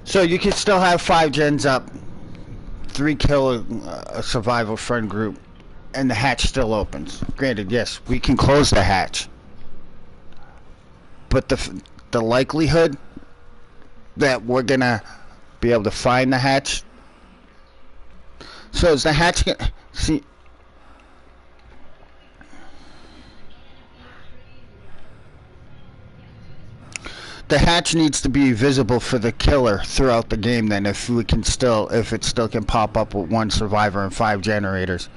So you can still have 5 gens up, 3 kill a survival friend group, and the hatch still opens. Granted, yes, we can close the hatch, but the likelihood that we're gonna be able to find the hatch. So is the hatch gonna see? The hatch needs to be visible for the killer throughout the game. Then, if it still can pop up with 1 survivor and 5 generators.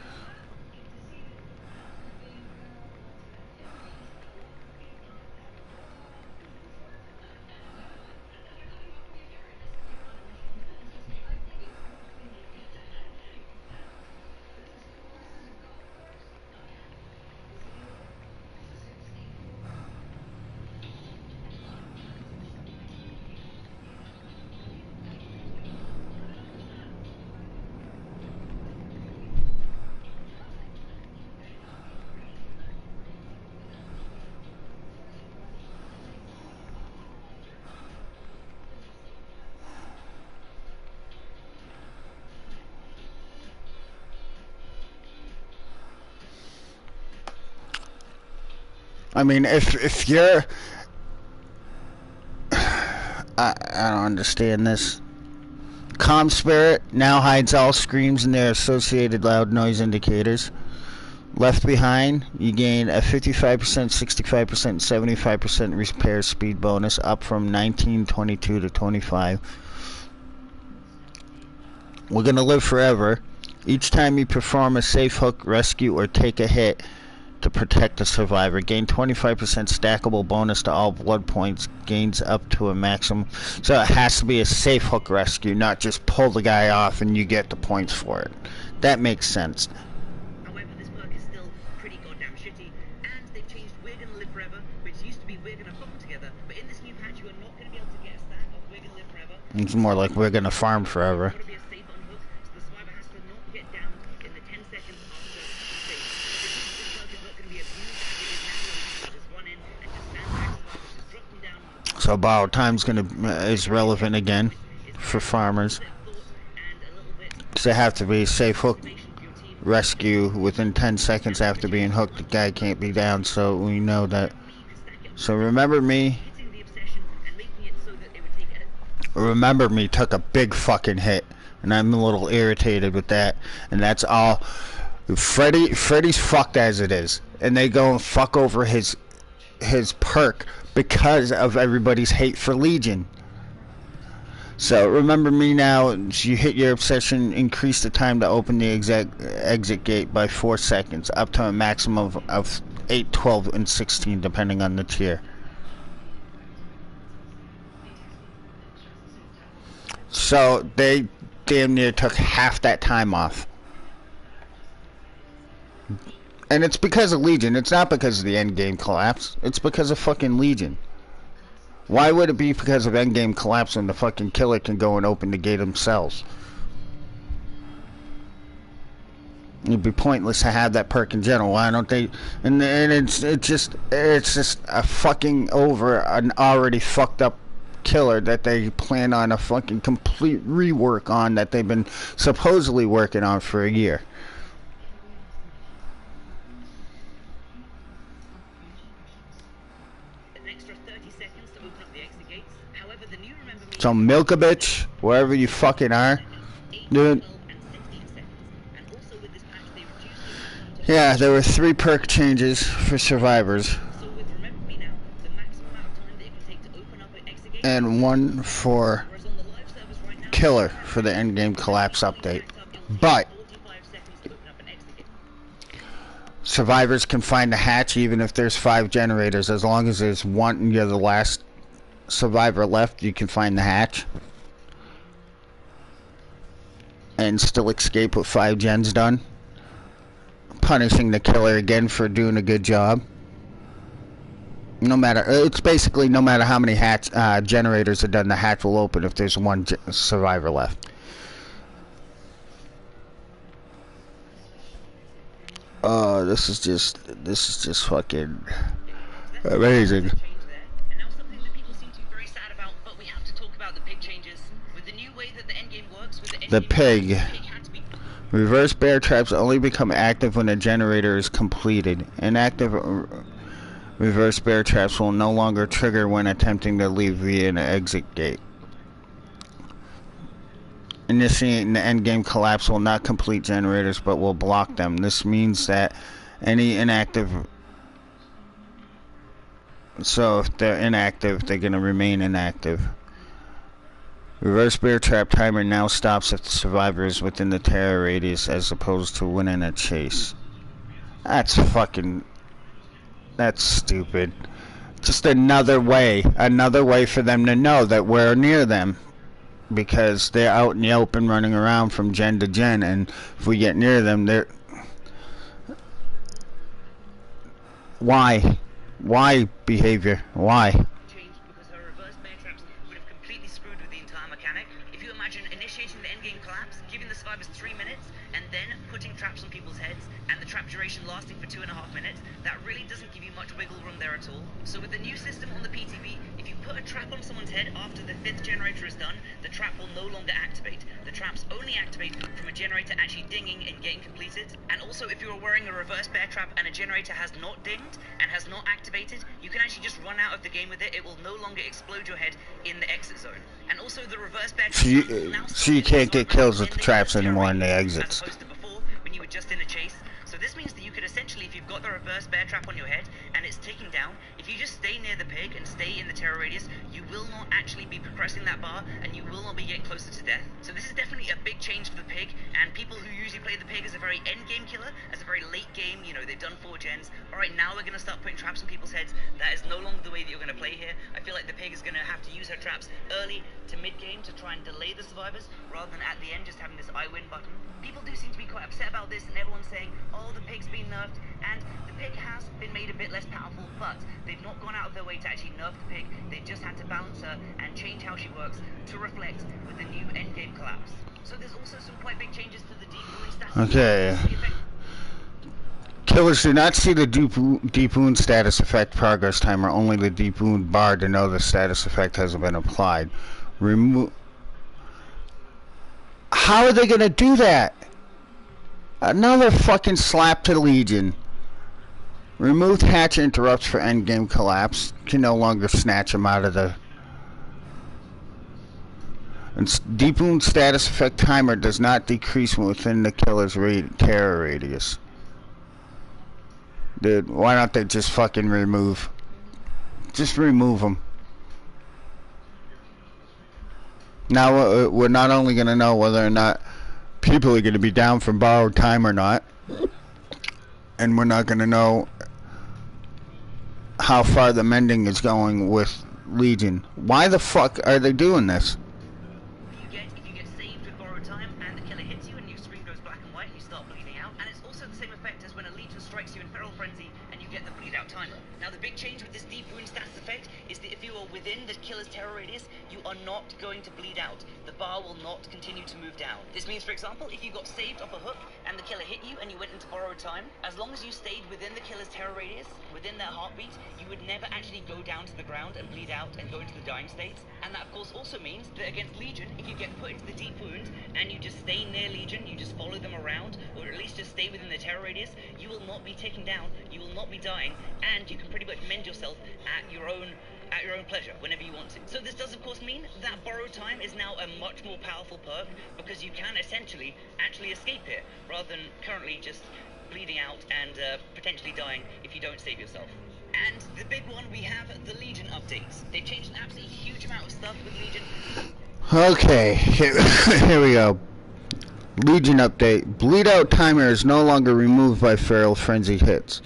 I mean, if you're, I don't understand this. Calm Spirit now hides all screams and their associated loud noise indicators. Left Behind, you gain a 55%, 65%, 75% repair speed bonus, up from 19, 22 to 25. We're gonna live forever. Each time you perform a safe hook, rescue, or take a hit to protect the survivor, gain 25% stackable bonus to all blood points, gains up to a maximum. So it has to be a safe hook rescue, not just pull the guy off and you get the points for it. That makes sense. However, this perk is still pretty goddamn shitty, and they've changed We're Gonna Live Forever, which used to be We're Gonna Hook Together, but in this new patch you are not going to be able to get a stack of We're Gonna Live Forever. It's more like We're Gonna Farm Forever. So borrowed time's is relevant again for farmers, because they have to be safe hook rescue within 10 seconds after being hooked. The guy can't be down, so we know that. So Remember Me took a big fucking hit, and I'm a little irritated with that, and that's all. Freddy's fucked as it is, and they go and fuck over his perk because of everybody's hate for Legion. So Remember Me now, you hit your obsession, increase the time to open the exit gate by 4 seconds, up to a maximum of 8, 12, and 16 depending on the tier. So they damn near took half that time off. And it's because of Legion. It's not because of the endgame collapse. It's because of fucking Legion. Why would it be because of endgame collapse when the fucking killer can go and open the gate themselves? It'd be pointless to have that perk in general. Why don't they? And it's just a fucking over an already fucked up killer that they plan on a fucking complete rework on, that they've been supposedly working on for a year. 30 seconds to open up the exit gates. However, the new remember me So milk a bitch, wherever you fucking are. 8, Dude. 12, and 16 seconds. And also with this patch, they reduced the amount of time to Yeah, there were 3 perk changes for survivors. So with remember me now, the maximum amount of time that it can take to open up an exit gate, And 1 for whereas on the live servers right now, killer for the endgame collapse update. But 45 seconds to open up an exit gate. survivors can find the hatch even if there's 5 generators. As long as there's one and you're the last survivor left, you can find the hatch and still escape with 5 gens done, punishing the killer again for doing a good job. No matter, it's basically no matter how many hatch generators are done, the hatch will open if there's 1 survivor left. This is just fucking amazing. And now something that people seem to be very sad about, but we have to talk about the pig changes. With the new way that the endgame works, with the The pig. had to be Reverse bear traps only become active when a generator is completed. Inactive reverse bear traps will no longer trigger when attempting to leave via an exit gate. Initiating the endgame collapse will not complete generators but will block them. This means that any inactive... So if they're inactive, they're going to remain inactive. Reverse bear trap timer now stops if the survivor is within the terror radius as opposed to winning a chase. That's fucking... That's stupid. Just another way for them to know that we're near them. Because they're out in the open running around from gen to gen, and if we get near them, they're... Why? Why behavior? Why? changed because her reverse bear traps would have completely screwed with the entire mechanic. If you imagine initiating the endgame collapse, giving the survivors 3 minutes, and then putting traps on people's heads, and the trap duration lasting for 2.5 minutes, that really doesn't give you much wiggle room there at all. So with the new system on the PTV, if you put a trap on someone's head after the 5th generator is done, the trap will no longer activate. The traps only activate from a generator actually dinging and getting completed. And also, if you are wearing a reverse bear trap and a generator has not dinged and has not activated, you can actually just run out of the game with it. It will no longer explode your head in the exit zone. And also, the reverse bear trap So you can't get kills with the traps anymore in the exits. As opposed to before, when you were just in a chase. So this means that you could essentially, if you've got the reverse bear trap on your head and it's taken down, if you just stay near the pig and stay in the terror radius, you will not actually be progressing that bar and you will not be getting closer to death. So this is definitely a big change for the pig, and people who usually play the pig as a very end game killer, as a very late game, you know, they've done 4 gens. Alright, now we're going to start putting traps on people's heads. That is no longer the way that you're going to play here. I feel like the pig is going to have to use her traps early to mid game to try and delay the survivors, rather than at the end just having this I win button. People do seem to be quite upset about this, and everyone's saying, oh, the pig's been nerfed, and the pig has been made a bit less powerful, but they've not gone out of their way to actually nerf the pig. They've just had to balance her and change how she works to reflect with the new endgame collapse. So there's also some quite big changes to the deep wound stats. Okay. Killers do not see the deep wound status effect progress timer, only the deep wound bar to know the status effect has been applied. How are they gonna do that? Another fucking slap to Legion. Removed hatch interrupts for endgame collapse. Can no longer snatch him out of the... And deep wound status effect timer does not decrease within the killer's terror radius. Dude, why don't they just fucking remove? Just remove them. Now we're not only going to know whether or not people are going to be down from borrowed time or not, and we're not going to know how far the mending is going with Legion. Why the fuck are they doing this? If you get saved with borrowed time and the killer hits you and your screen goes black and white and you start bleeding out, and it's also the same effect as when a Legion strikes you in Feral Frenzy and you get the bleed out timer. Now the big change with this deep wound status effect is that if you are within the killer's terror radius, you are not going to bleed out. The bar will not continue to move down. This means, for example, if you got saved off a hook and the killer hit you and you went into borrowed time, as long as you stayed within the killer's terror radius, within their heartbeat, you would never actually go down to the ground and bleed out and go into the dying state. And that of course also means that against Legion, if you get put into the deep wound and you just stay near Legion, you just follow them around, or at least just stay within the terror radius, you will not be taken down, you will not be dying, and you can pretty much mend yourself at your own at your own pleasure, whenever you want to. So this does of course mean that borrowed time is now a much more powerful perk, because you can essentially actually escape here, rather than currently just bleeding out and potentially dying if you don't save yourself. And the big one, we have the Legion updates. They've changed an absolutely huge amount of stuff with Legion. Okay, here we go. Legion update. Bleed out timer is no longer removed by feral frenzy hits.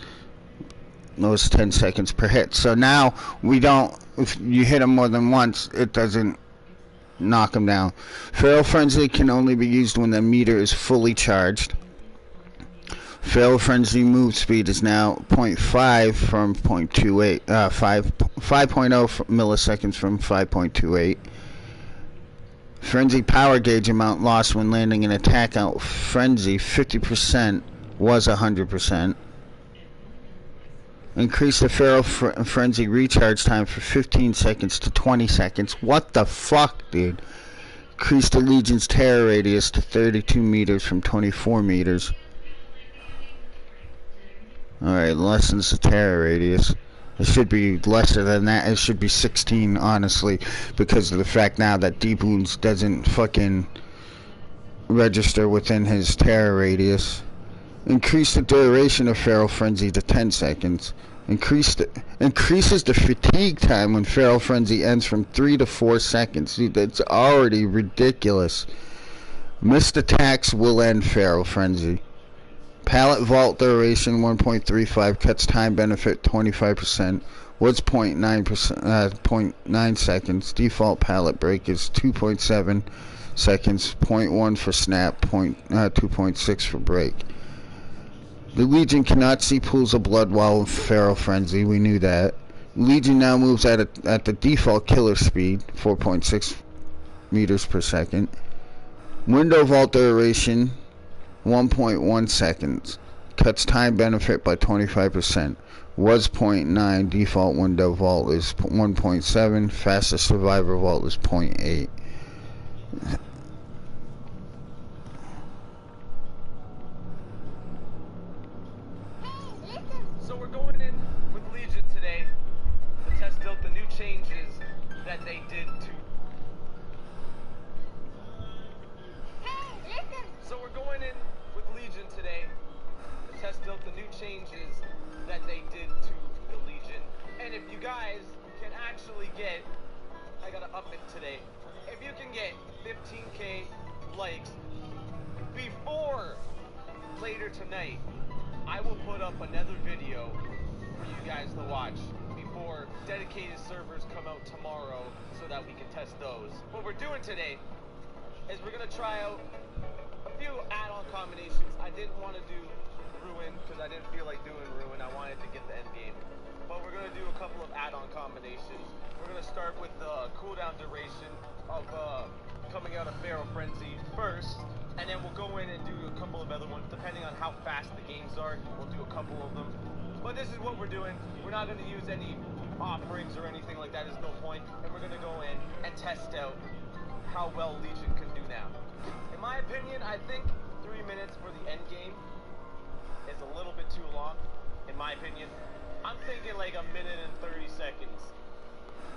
Those 10 seconds per hit. So now we don't, if you hit him more than once, it doesn't knock him down. Feral frenzy can only be used when the meter is fully charged. Feral frenzy move speed is now 0.5 from 0.28, 5.0 milliseconds from 5.28. Frenzy power gauge amount lost when landing an attack out frenzy 50% was 100%. Increase the feral frenzy recharge time for 15 seconds to 20 seconds. What the fuck, dude? Increase the Legion's terror radius to 32 meters from 24 meters. Alright, lessens the terror radius. It should be lesser than that. It should be 16, honestly, because of the fact now that Deep Wounds doesn't fucking register within his terror radius. Increase the duration of Feral Frenzy to 10 seconds. Increases the fatigue time when Feral Frenzy ends from 3 to 4 seconds. Dude, that's already ridiculous. Missed attacks will end Feral Frenzy. Pallet vault duration 1.35, cuts time benefit 25%, was 0.9 seconds. Default pallet break is 2.7 seconds, 0.1 for snap, 2.6 for break. The Legion cannot see pools of blood while in Feral Frenzy, we knew that. Legion now moves at the default killer speed, 4.6 meters per second. Window vault duration 1.1 seconds. Cuts time benefit by 25%. Was 0.9. Default window vault is 1.7. Fastest survivor vault is 0.8. So we're going in with Legion today to test out the new changes that they did to... So we're going in with Legion today to test out the new changes that they did to the Legion. And if you guys can actually get, I gotta up it today, if you can get 15k likes before later tonight, I will put up another video for you guys to watch before dedicated servers come out tomorrow so that we can test those. What we're doing today is we're gonna try out a few add-on combinations. I didn't want to do Ruin because I didn't feel like doing Ruin. I wanted to get the end game. But we're going to do a couple of add-on combinations. We're going to start with the cooldown duration of coming out of Feral Frenzy first. And then we'll go in and do a couple of other ones. Depending on how fast the games are, we'll do a couple of them. But this is what we're doing. We're not going to use any offerings or anything like that. There's no point. And we're going to go in and test out how well Legion can do now. In my opinion, I think 3 minutes for the end game is a little bit too long. In my opinion, I'm thinking like a minute and 30 seconds.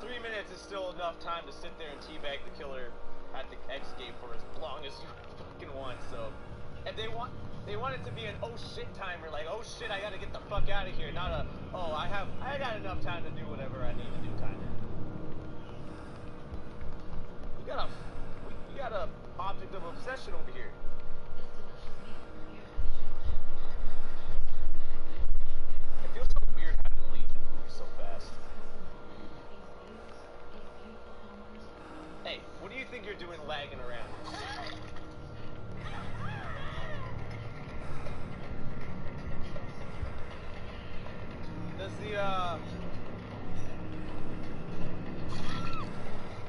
3 minutes is still enough time to sit there and teabag the killer at the X game for as long as you fucking want. So, if they want it to be an oh shit timer, like oh shit, I gotta get the fuck out of here, not a oh I got enough time to do whatever I need to do timer. We got a object of obsession over here. It feels so weird having the Legion move so fast. Hey, what do you think you're doing lagging around?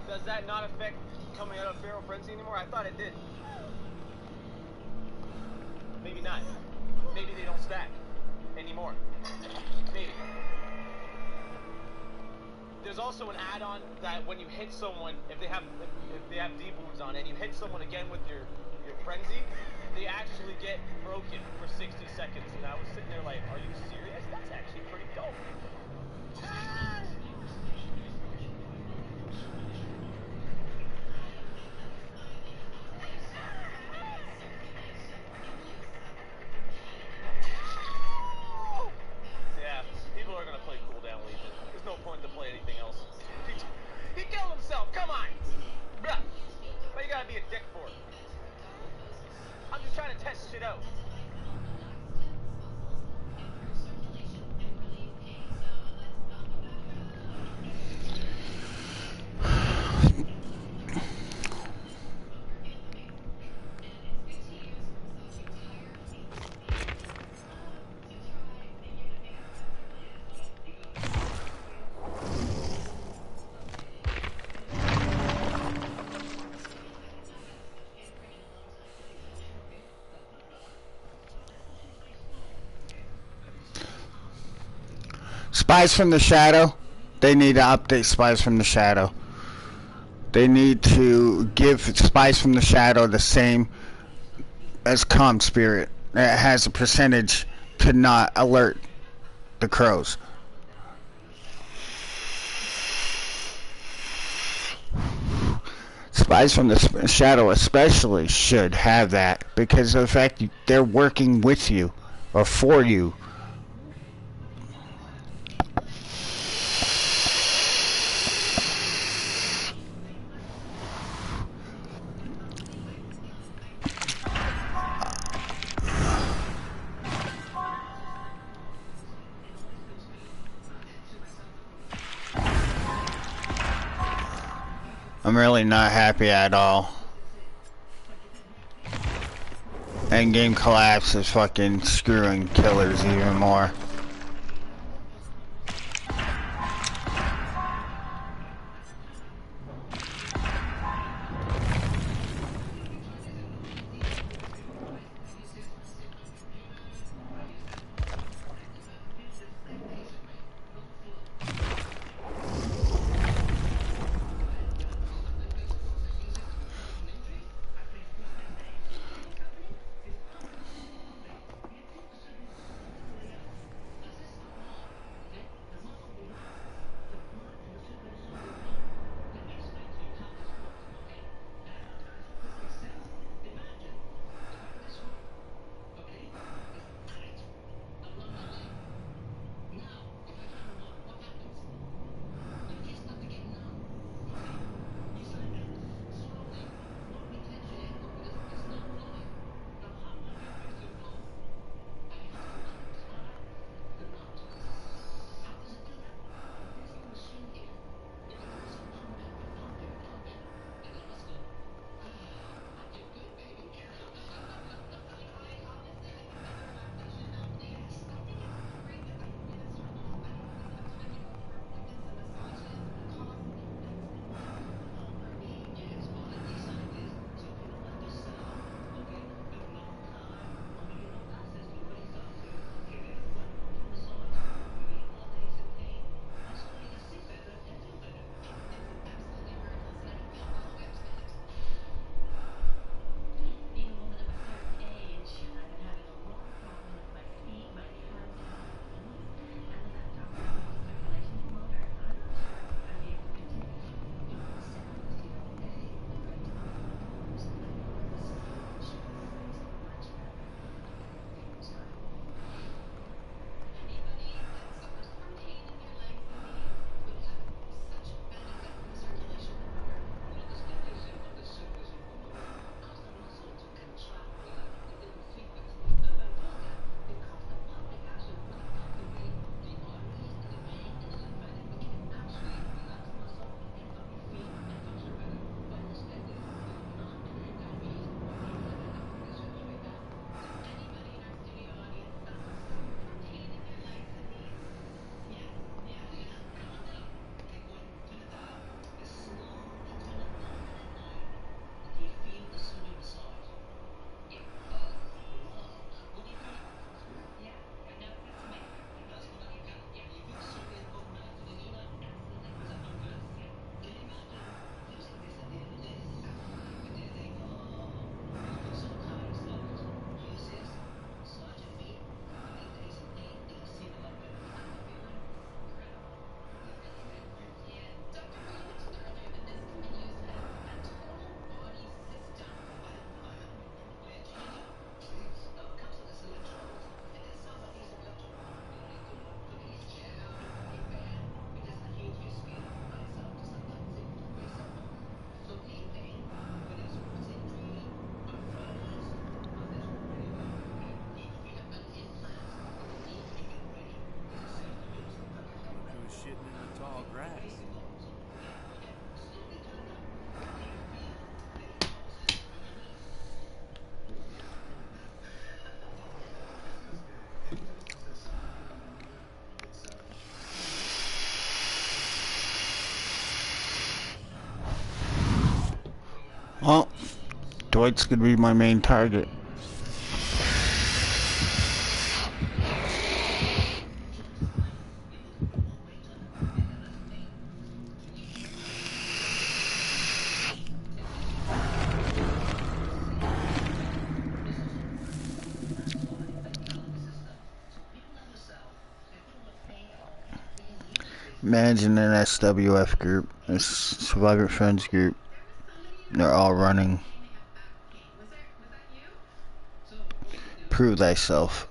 Does that not affect coming out of Feral Frenzy anymore? I thought it did. Maybe not. Maybe they don't stack anymore. Maybe. There's also an add-on that when you hit someone, if they have deep wounds on, and you hit someone again with your frenzy, they actually get broken for 60 seconds. And I was sitting there like, are you serious? That's actually pretty dope. Spies from the Shadow. They need to update Spies from the Shadow. They need to give Spies from the Shadow the same as Calm Spirit. It has a percentage to not alert the crows. Spies from the Shadow especially should have that because of the fact they're working with you or for you. I'm really not happy at all. Endgame collapse is fucking screwing killers even more. Well, Dwight's gonna be my main target. Imagine an SWF group, a Survivor Friends group. They're all running. Prove thyself.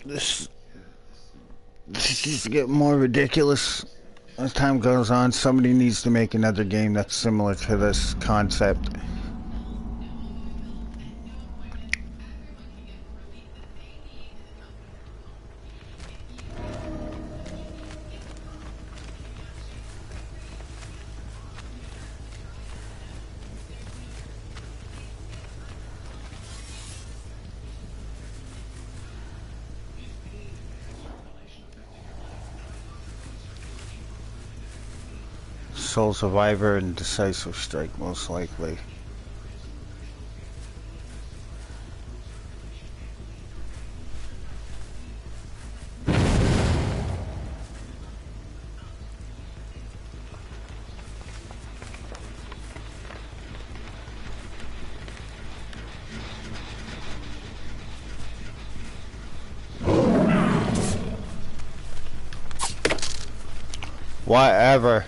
This needs to get more ridiculous as time goes on. Somebody needs to make another game that's similar to this concept. Sole Survivor and Decisive Strike, most likely. Whatever.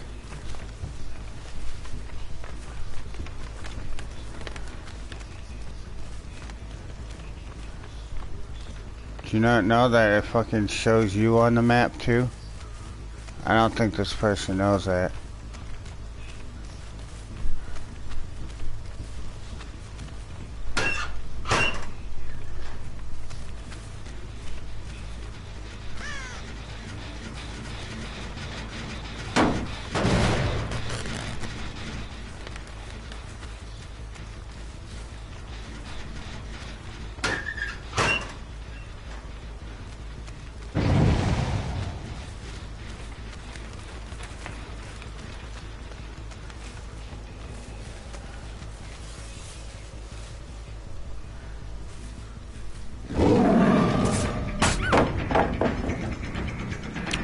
Do you not know that it fucking shows you on the map too? I don't think this person knows that.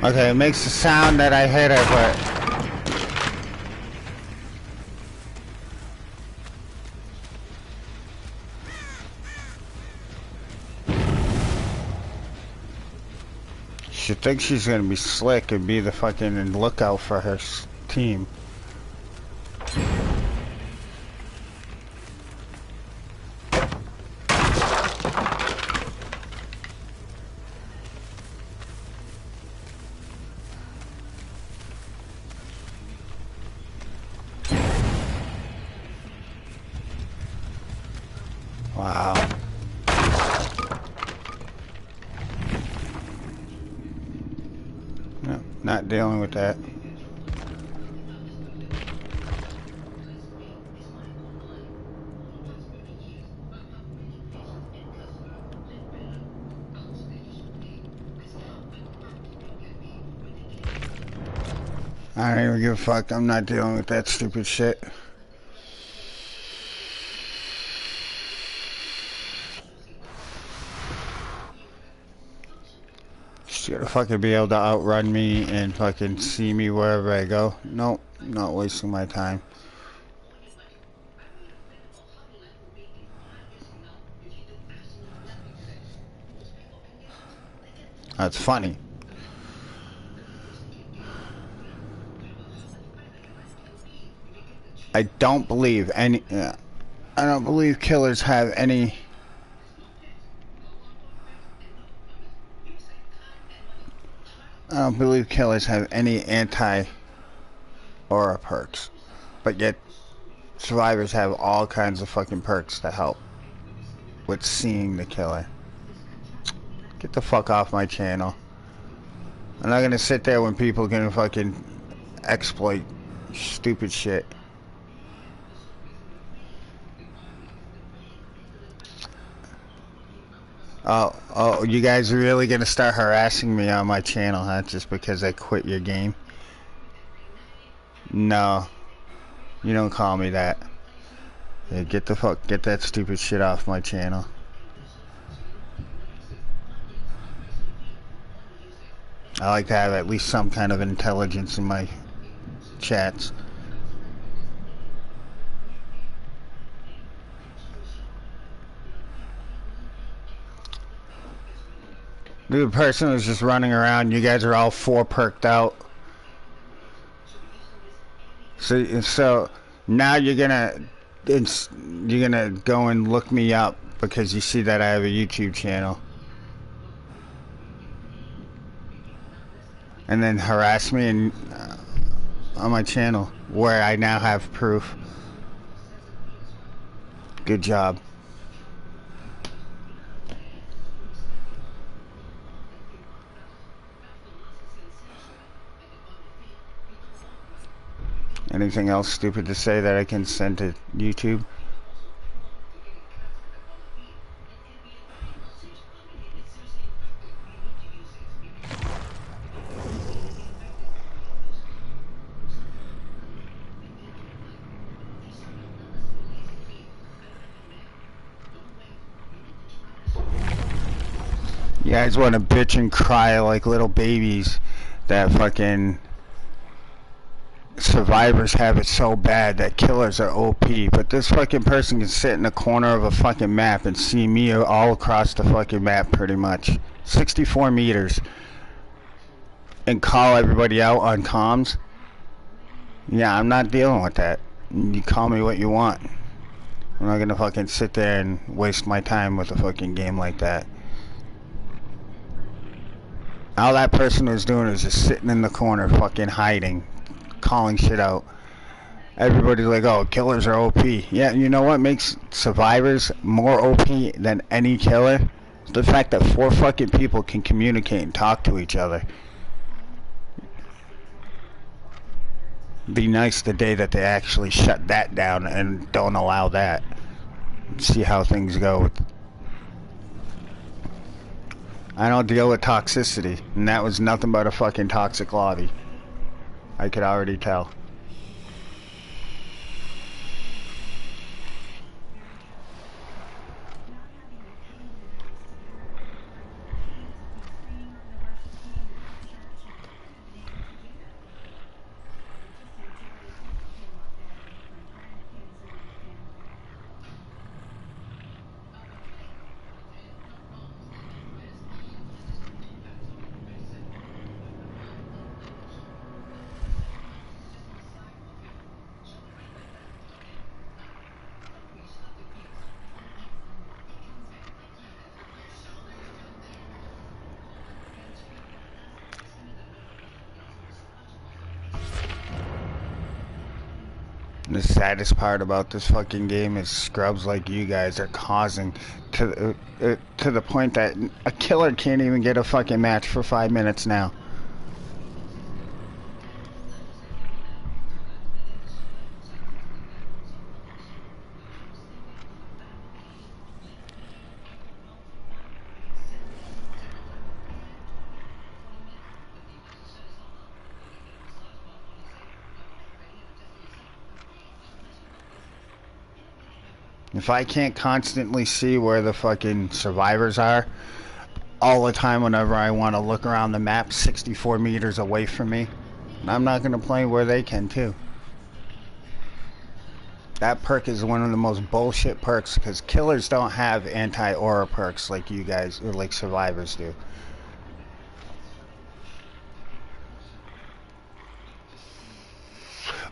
Okay, it makes the sound that I hit her, but she thinks she's gonna be slick and be the fucking lookout for her team. Wow. No, not dealing with that. I don't even give a fuck. I'm not dealing with that stupid shit. She's gonna fucking be able to outrun me and fucking see me wherever I go. Nope, not wasting my time. That's funny. I don't believe any. I don't believe killers have any. I don't believe killers have any anti-aura perks, but yet survivors have all kinds of fucking perks to help with seeing the killer. Get the fuck off my channel. I'm not gonna sit there when people are gonna fucking exploit stupid shit. Oh, you guys are really gonna start harassing me on my channel, huh? Just because I quit your game? No, you don't call me that. Yeah, get that stupid shit off my channel. I like to have at least some kind of intelligence in my chats. The person was just running around. You guys are all 4 perked out. So now you're gonna go and look me up because you see that I have a YouTube channel, and then harass me and on my channel where I now have proof. Good job. Anything else stupid to say that I can send to YouTube? You guys want to bitch and cry like little babies that fucking survivors have it so bad that killers are OP, but this fucking person can sit in the corner of a fucking map and see me all across the fucking map pretty much. 64 meters. And call everybody out on comms. Yeah, I'm not dealing with that. You call me what you want. I'm not gonna fucking sit there and waste my time with a fucking game like that. All that person was doing is just sitting in the corner fucking hiding, calling shit out. Everybody's like, oh, killers are OP. Yeah, you know what makes survivors more OP than any killer? It's the fact that 4 fucking people can communicate and talk to each other. Be nice the day that they actually shut that down and don't allow that. See how things go. I don't deal with toxicity, and that was nothing but a fucking toxic lobby. I could already tell. The saddest part about this fucking game is scrubs like you guys are causing to the point that a killer can't even get a fucking match for 5 minutes now. If I can't constantly see where the fucking survivors are all the time whenever I want to look around the map 64 meters away from me, I'm not going to play where they can too. That perk is one of the most bullshit perks because killers don't have anti-aura perks like you guys, or like survivors do.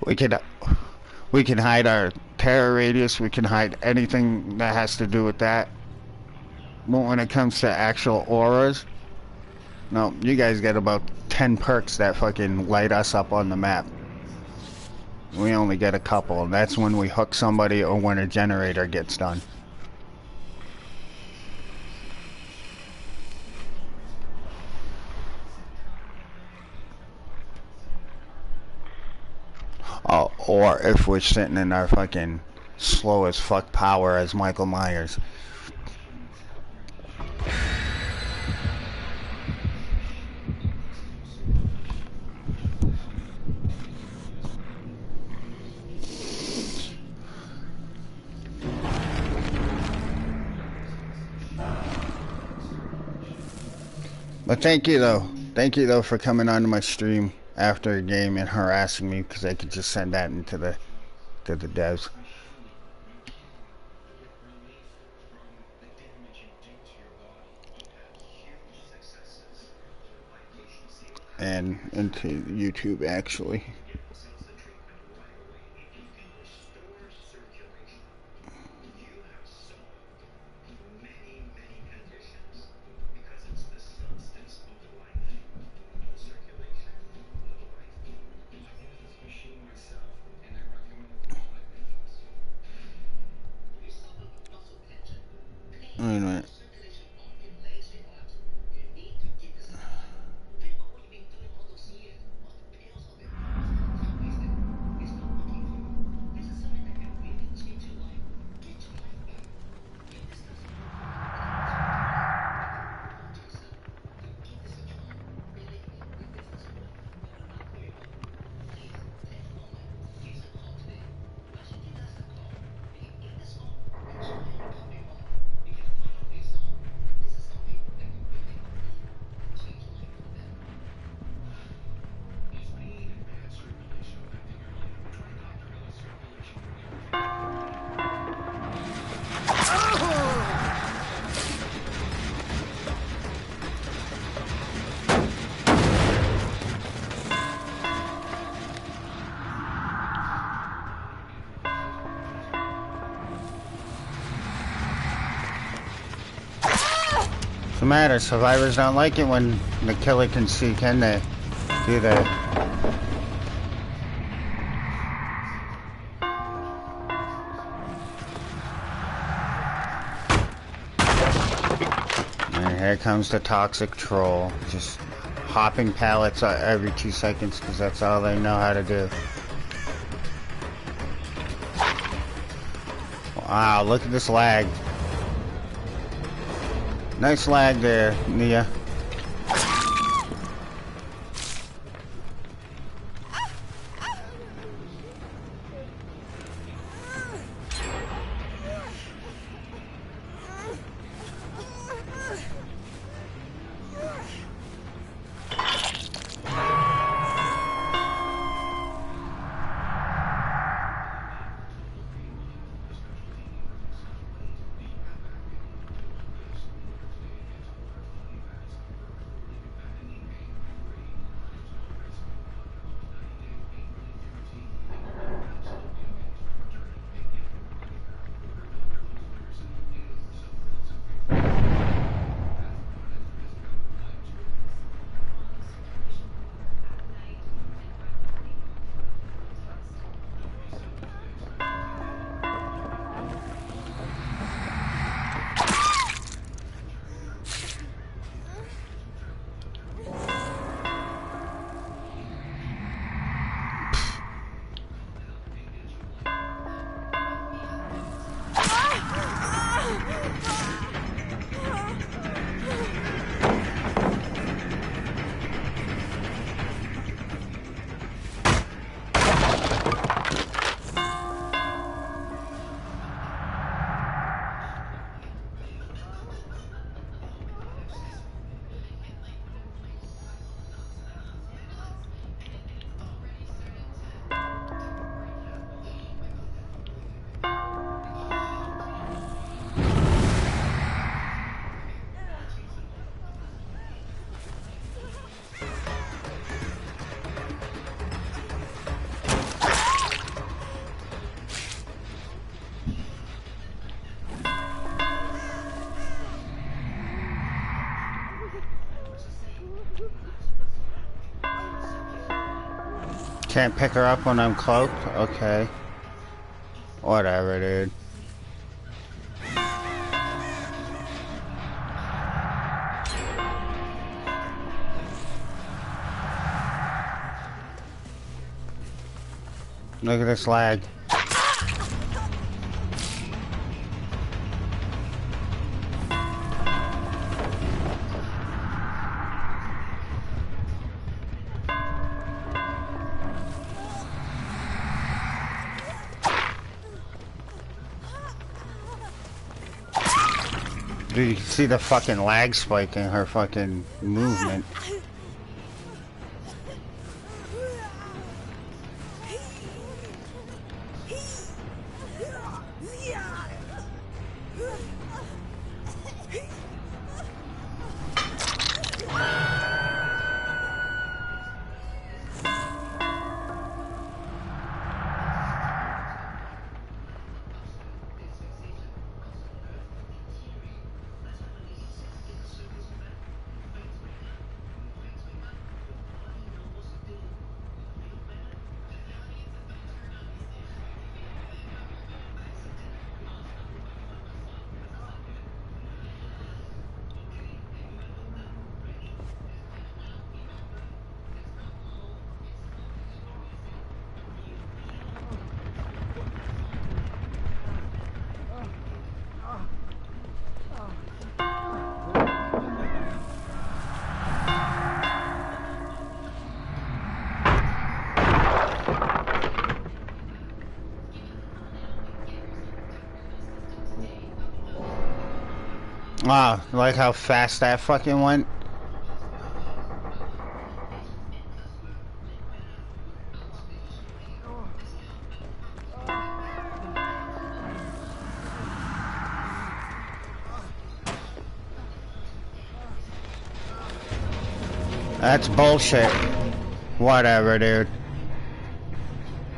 We can hide our terror radius, we can hide anything that has to do with that. But when it comes to actual auras, no, you guys get about 10 perks that fucking light us up on the map. We only get a couple, and that's when we hook somebody or when a generator gets done. Oh, or if we're sitting in our fucking slow as fuck power as Michael Myers. But thank you though. Thank you though for coming onto my stream after a game and harassing me, because I could just send that into the devs. And into YouTube actually. Wait a minute. What's the matter? Survivors don't like it when the killer can see, can they? Do they? And here comes the toxic troll, just hopping pallets every 2 seconds because that's all they know how to do. Wow, look at this lag. Nice lag there, Nia. Can't pick her up when I'm cloaked? Okay. Whatever, dude. Look at this lag. Dude, you can see the fucking lag spike in her fucking movement. Wow, like how fast that fucking went? That's bullshit. Whatever, dude.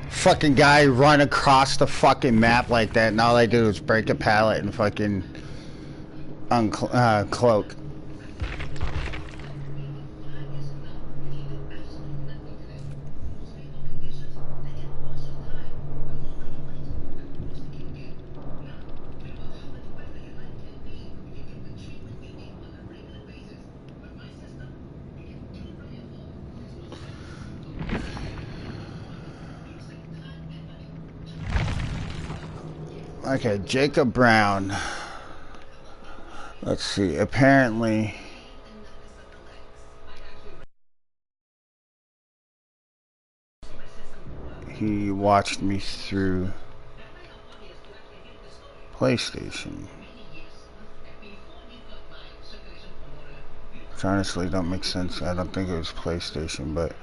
Fucking guy run across the fucking map like that, and all I do is break a pallet and fucking cloak. Okay, Jacob Brown. Let's see, apparently he watched me through PlayStation. Which honestly don't make sense. I don't think it was PlayStation, but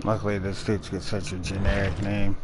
luckily this dude's got such a generic name.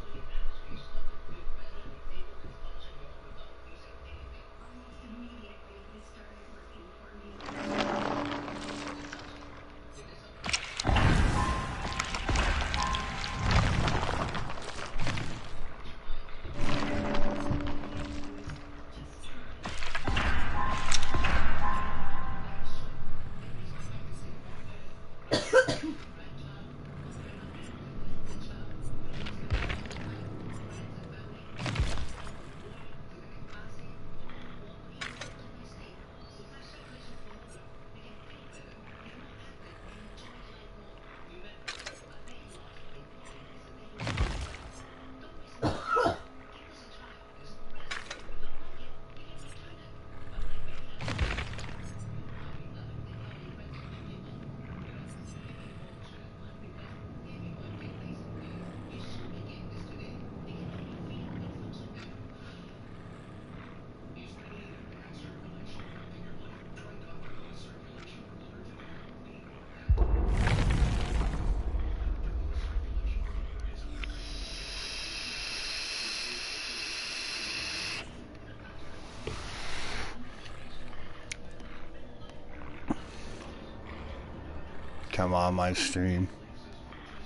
Come on my stream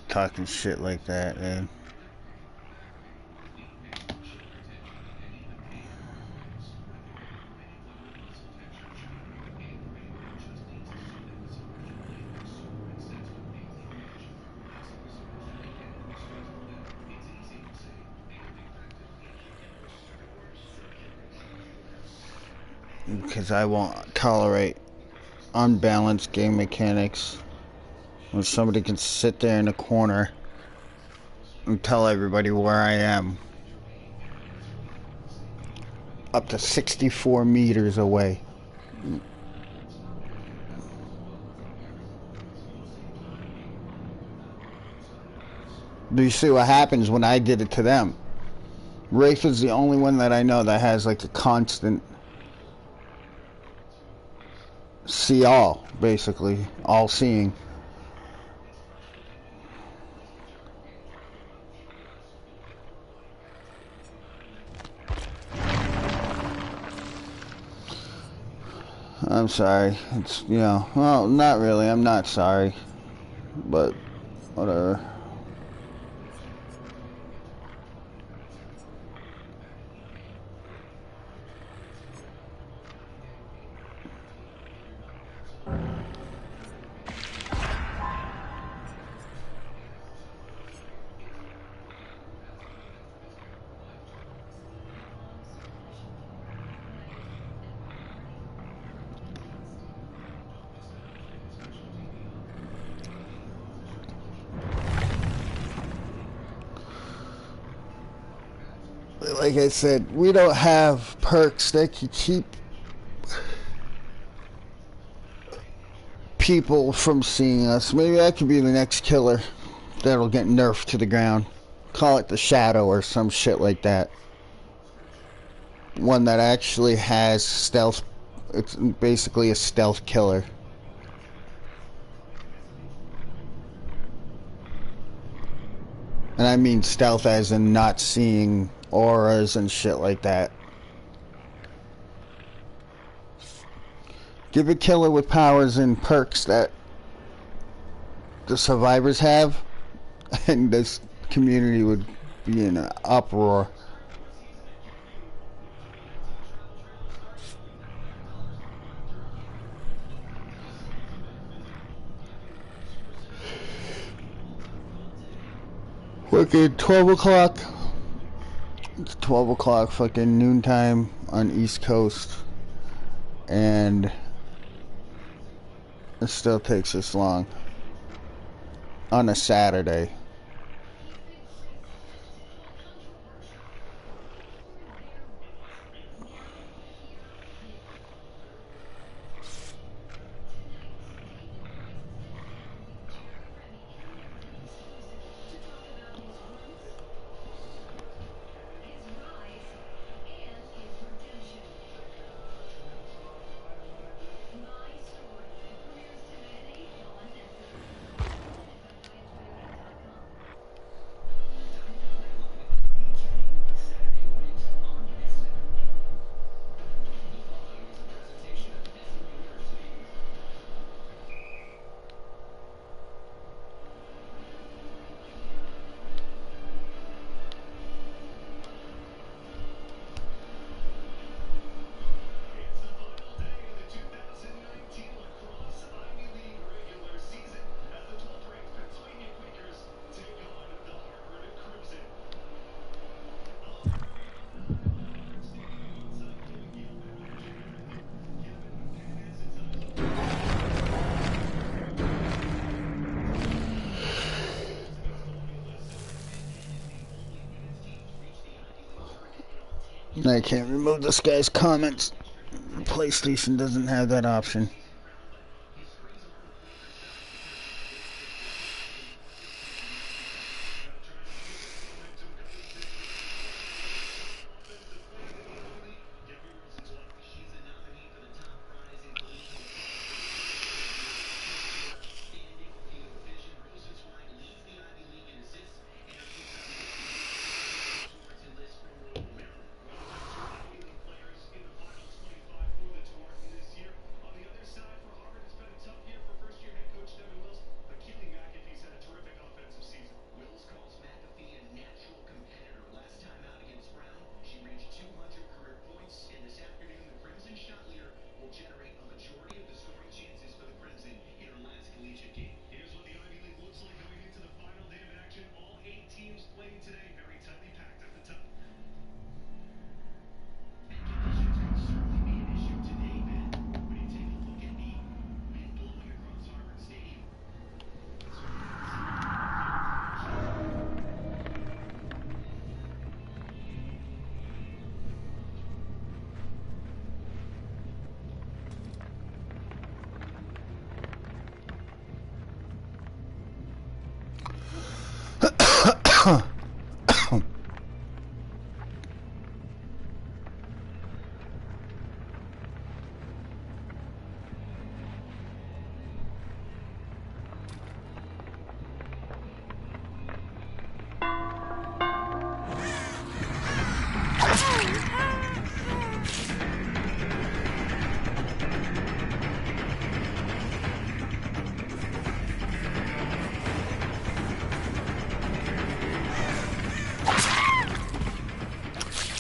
talking shit like that, man. because I won't tolerate unbalanced game mechanics when somebody can sit there in a corner and tell everybody where I am up to 64 meters away. Do you see what happens when I did it to them? Rafe is the only one that I know that has like a constant see all, basically, all seeing. I'm sorry. It's, you know, well, not really. I'm not sorry. But, whatever. Like I said, we don't have perks that can keep people from seeing us. Maybe I could be the next killer that'll get nerfed to the ground. Call it the Shadow or some shit like that. One that actually has stealth. It's basically a stealth killer. And I mean stealth as in not seeing auras and shit like that. Give a killer with powers and perks that the survivors have, and this community would be in an uproar. Fucking 12 o'clock. It's 12 o'clock, fucking noontime on East Coast. And it still takes this long. On a Saturday. I can't remove this guy's comments. PlayStation doesn't have that option.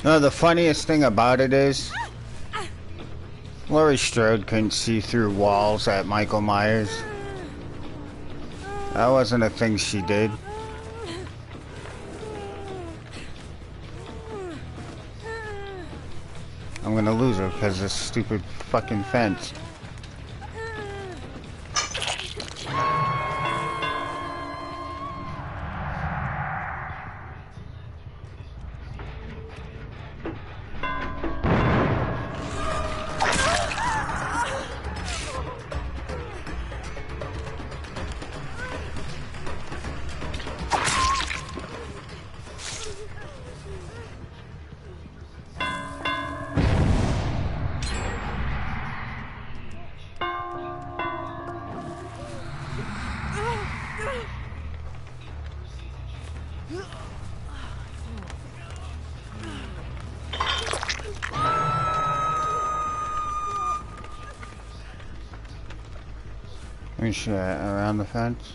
No, the funniest thing about it is Laurie Strode couldn't see through walls at Michael Myers. That wasn't a thing she did. I'm gonna lose her because of this stupid fucking fence. Let me shoot around the fence.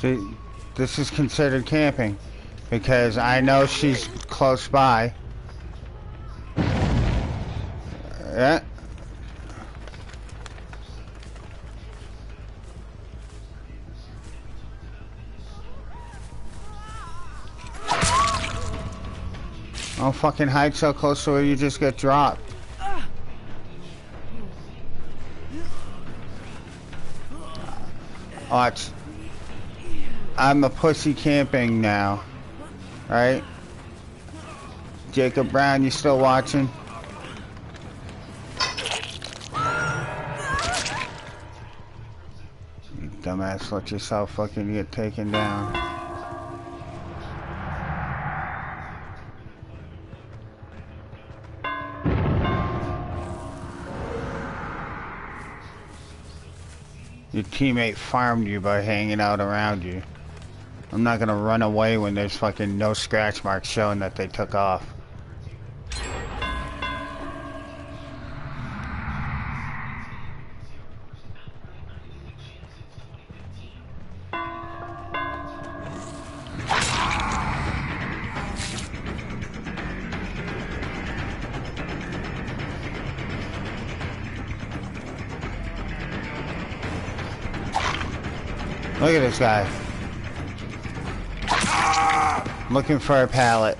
See, this is considered camping because I know she's close by. Yeah. Don't fucking hide so close to where you just get dropped. Watch. I'm a pussy camping now. Right? Jacob Brown, you still watching? You dumbass, let yourself fucking get taken down. Your teammate farmed you by hanging out around you. I'm not gonna run away when there's fucking no scratch marks showing that they took off. Look at this guy. Looking for a pallet.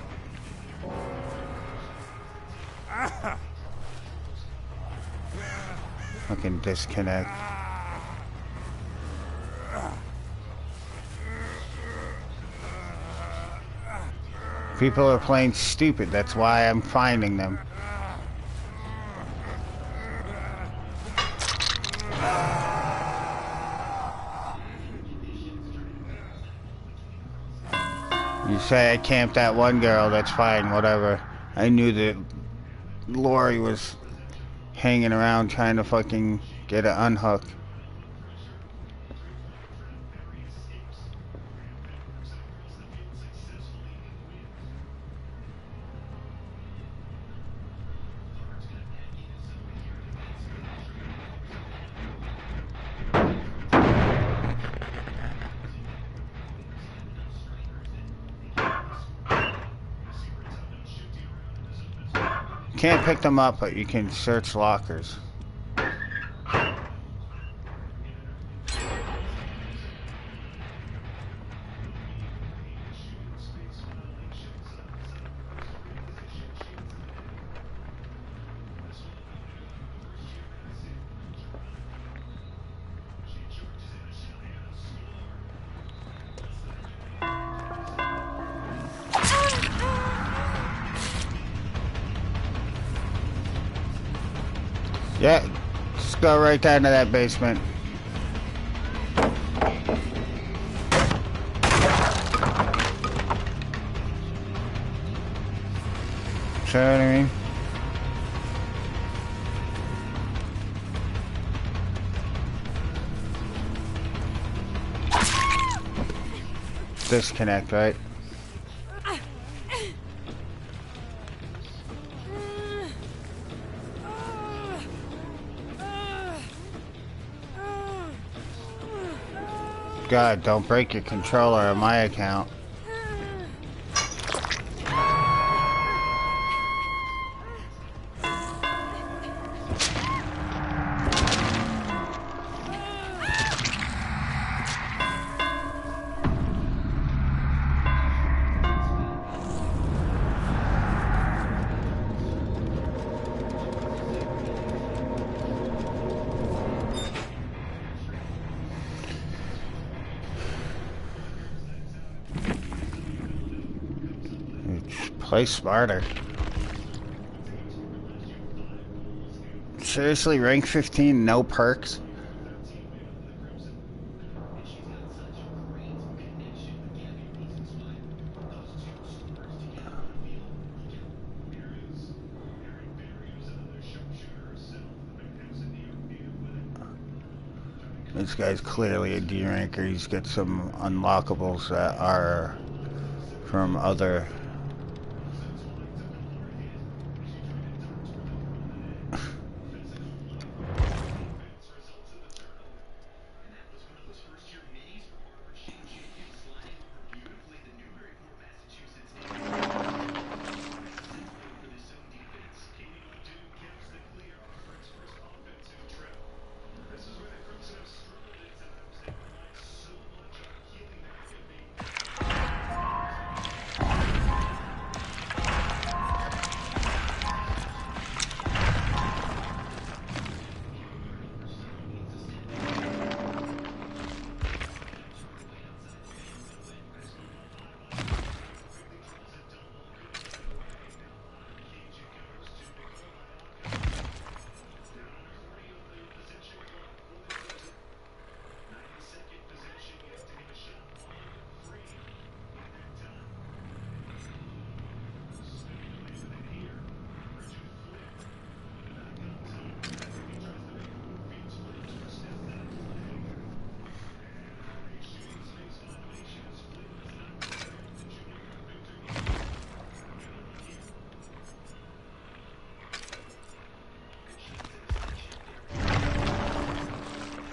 Fucking disconnect. People are playing stupid. That's why I'm finding them. You say I camped that one girl, that's fine, whatever. I knew that Lori was hanging around trying to fucking get it unhooked. Can't pick them up, but you can search lockers. Yeah, just go right down to that basement. See what I mean? Disconnect, right? God, don't break your controller on my account. Play smarter. Seriously, rank 15, no perks? This guy's clearly a D ranker. He's got some unlockables that are from other.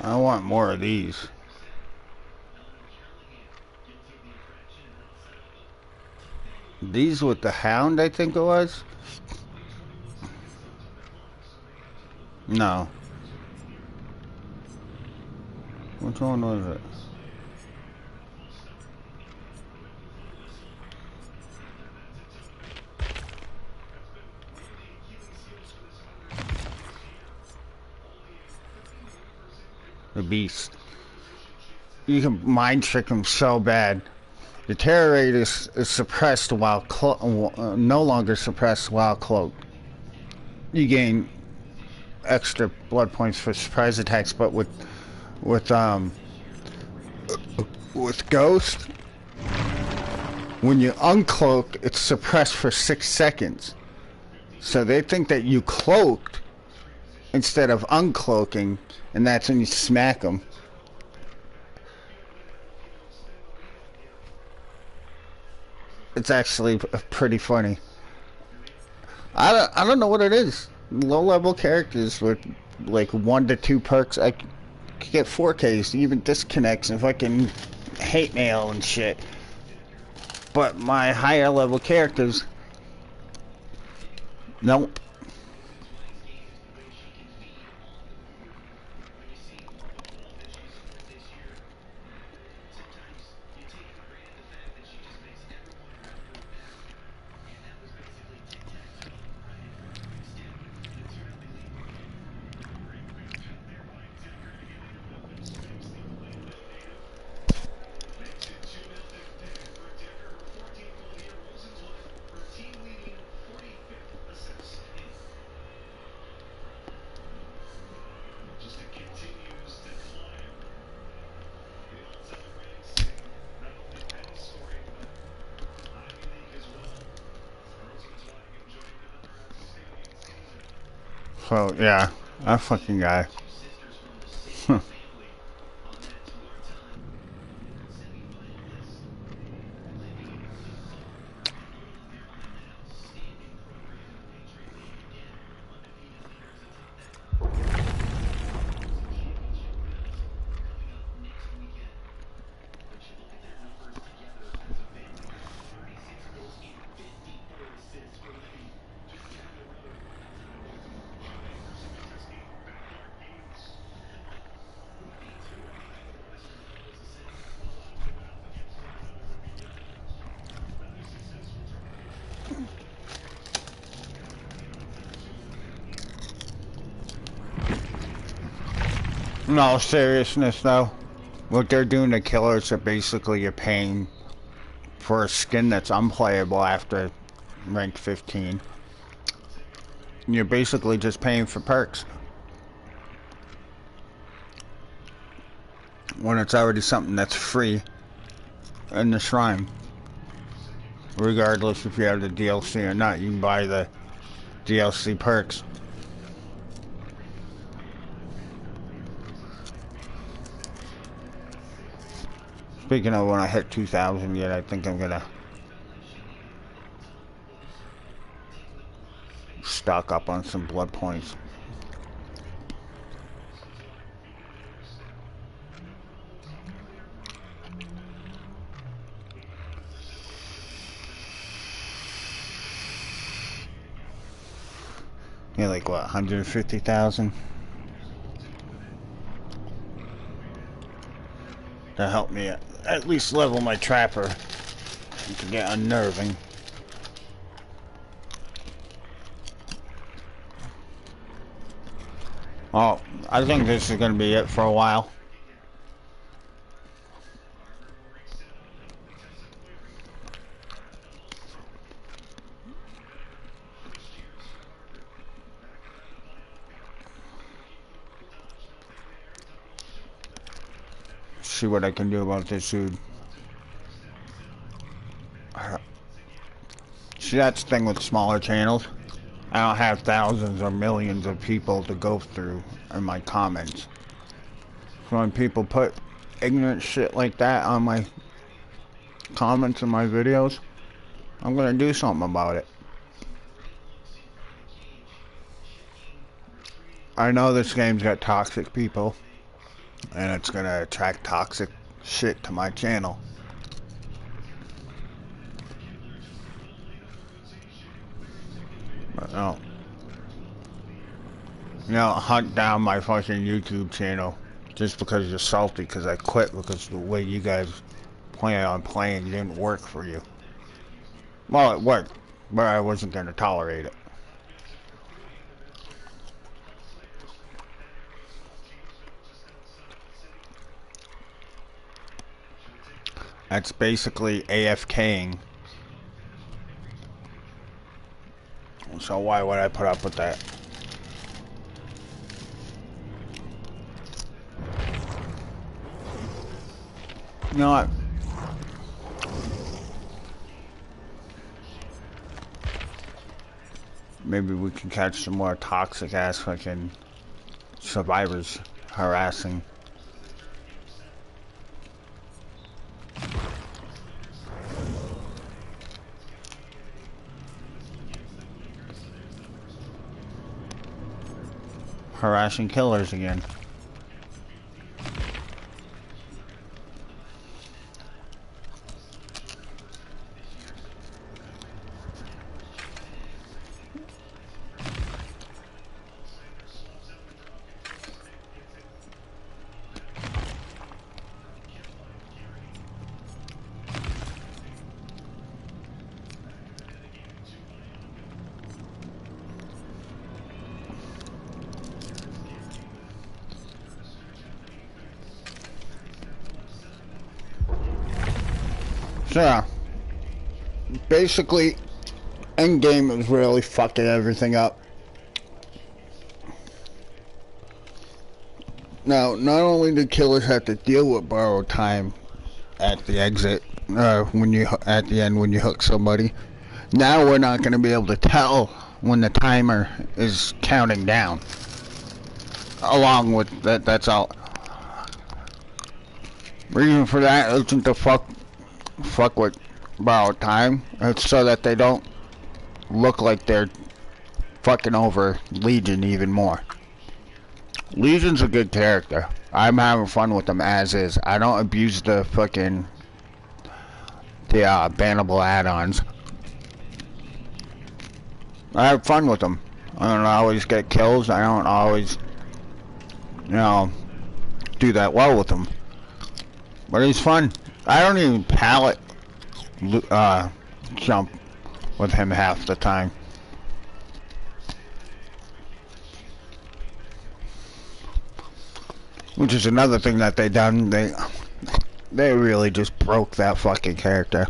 I want more of these. These with the hound, I think it was? No. Which one was it? The beast. You can mind trick him so bad. The terror rate is suppressed while no longer suppressed while cloaked. You gain extra blood points for surprise attacks, but with Ghost, when you uncloak, it's suppressed for 6 seconds. So they think that you cloaked instead of uncloaking, and that's when you smack them. It's actually pretty funny. I don't know what it is. Low level characters with like 1 to 2 perks, I could get 4Ks, even disconnects and fucking hate mail and shit. But my higher level characters, nope. So, yeah, that fucking guy. In all seriousness, though, what they're doing to killers are basically you're paying for a skin that's unplayable after rank 15. You're basically just paying for perks. When it's already something that's free in the shrine. Regardless if you have the DLC or not, you can buy the DLC perks. Speaking of when I hit 2,000 yet, I think I'm gonna stock up on some blood points. Yeah, like what, 150,000? To help me at least level my trapper to get unnerving. Oh, I think this is going to be it for a while. See what I can do about this dude. See, that's the thing with smaller channels. I don't have thousands or millions of people to go through in my comments. So when people put ignorant shit like that on my comments in my videos, I'm gonna do something about it. I know this game's got toxic people, and it's gonna attract toxic shit to my channel. But no. You know, hunt down my fucking YouTube channel just because you're salty because I quit because the way you guys plan on playing didn't work for you. Well, it worked, but I wasn't gonna tolerate it. That's basically AFKing. So why would I put up with that? You know what? Maybe we can catch some more toxic ass fucking survivors harassing. Harassing killers again. So yeah, basically, endgame is really fucking everything up. Now, not only do killers have to deal with borrowed time at the exit, when you at the end when you hook somebody, now we're not going to be able to tell when the timer is counting down. Along with that, that's all. Reason for that isn't to fuck with borrowed time. It's so that they don't look like they're fucking over Legion even more. Legion's a good character. I'm having fun with them as is. I don't abuse the fucking bannable add-ons. I have fun with them. I don't always get kills. I don't always, do that well with them. But it's fun. I don't even pallet jump with him half the time. Which is another thing that they done. They really just broke that fucking character.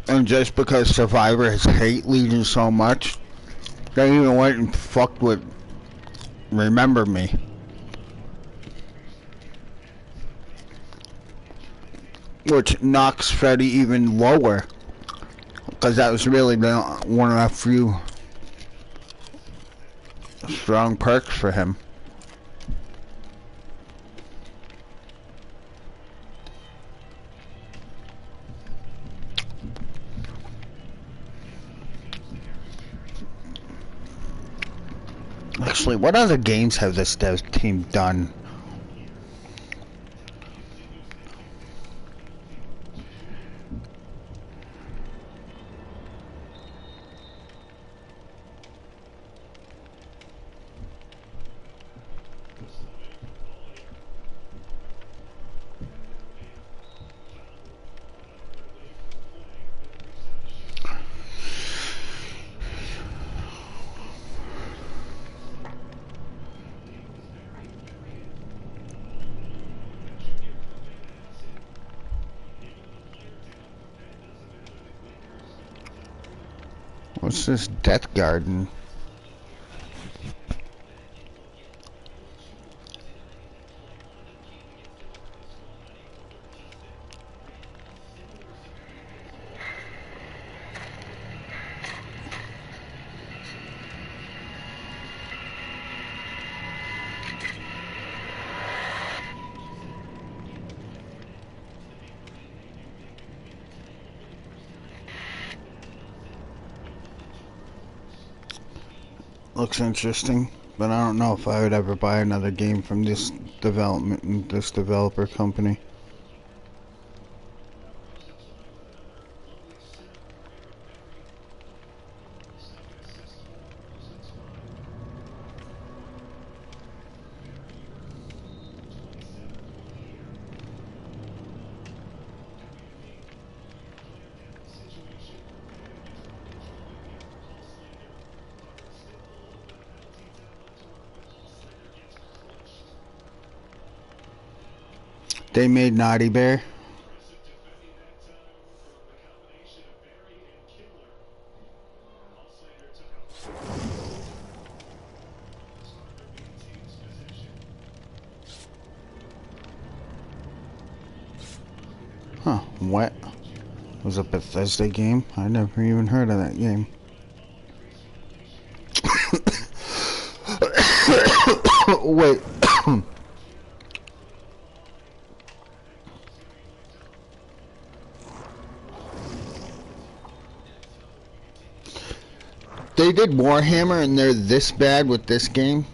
And just because survivors hate Legion so much, they even went and fucked with Remember Me. Which knocks Freddy even lower. Because that was really one of the few strong perks for him. Actually, what other games have this dev team done? What's this Death Garden? Looks interesting, but I don't know if I would ever buy another game from this developer company. They made Naughty Bear. Huh, what? Was a Bethesda game? I never even heard of that game. Wait. They did Warhammer and they're this bad with this game?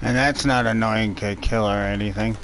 And that's not annoying to kill or anything.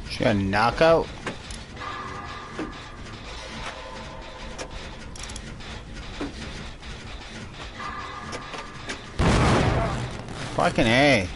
She got a knockout? Fucking A.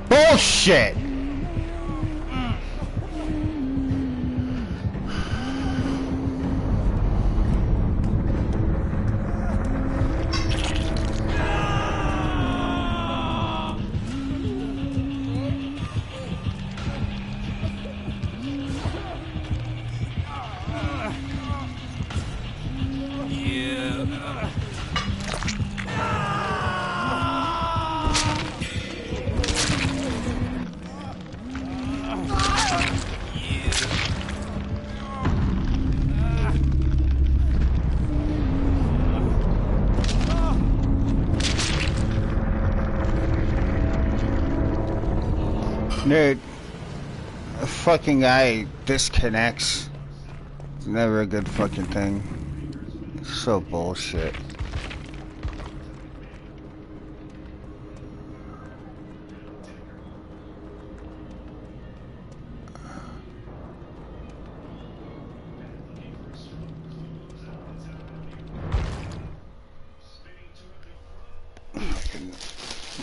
Bullshit! Dude, a fucking guy disconnects. It's never a good fucking thing. It's so bullshit.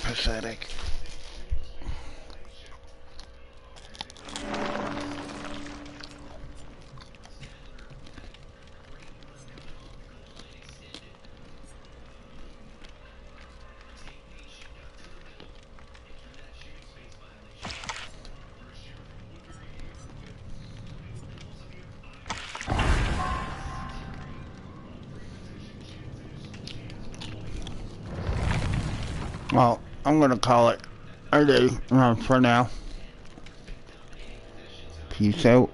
pathetic. Well, I'm gonna call it a day for now. Peace out.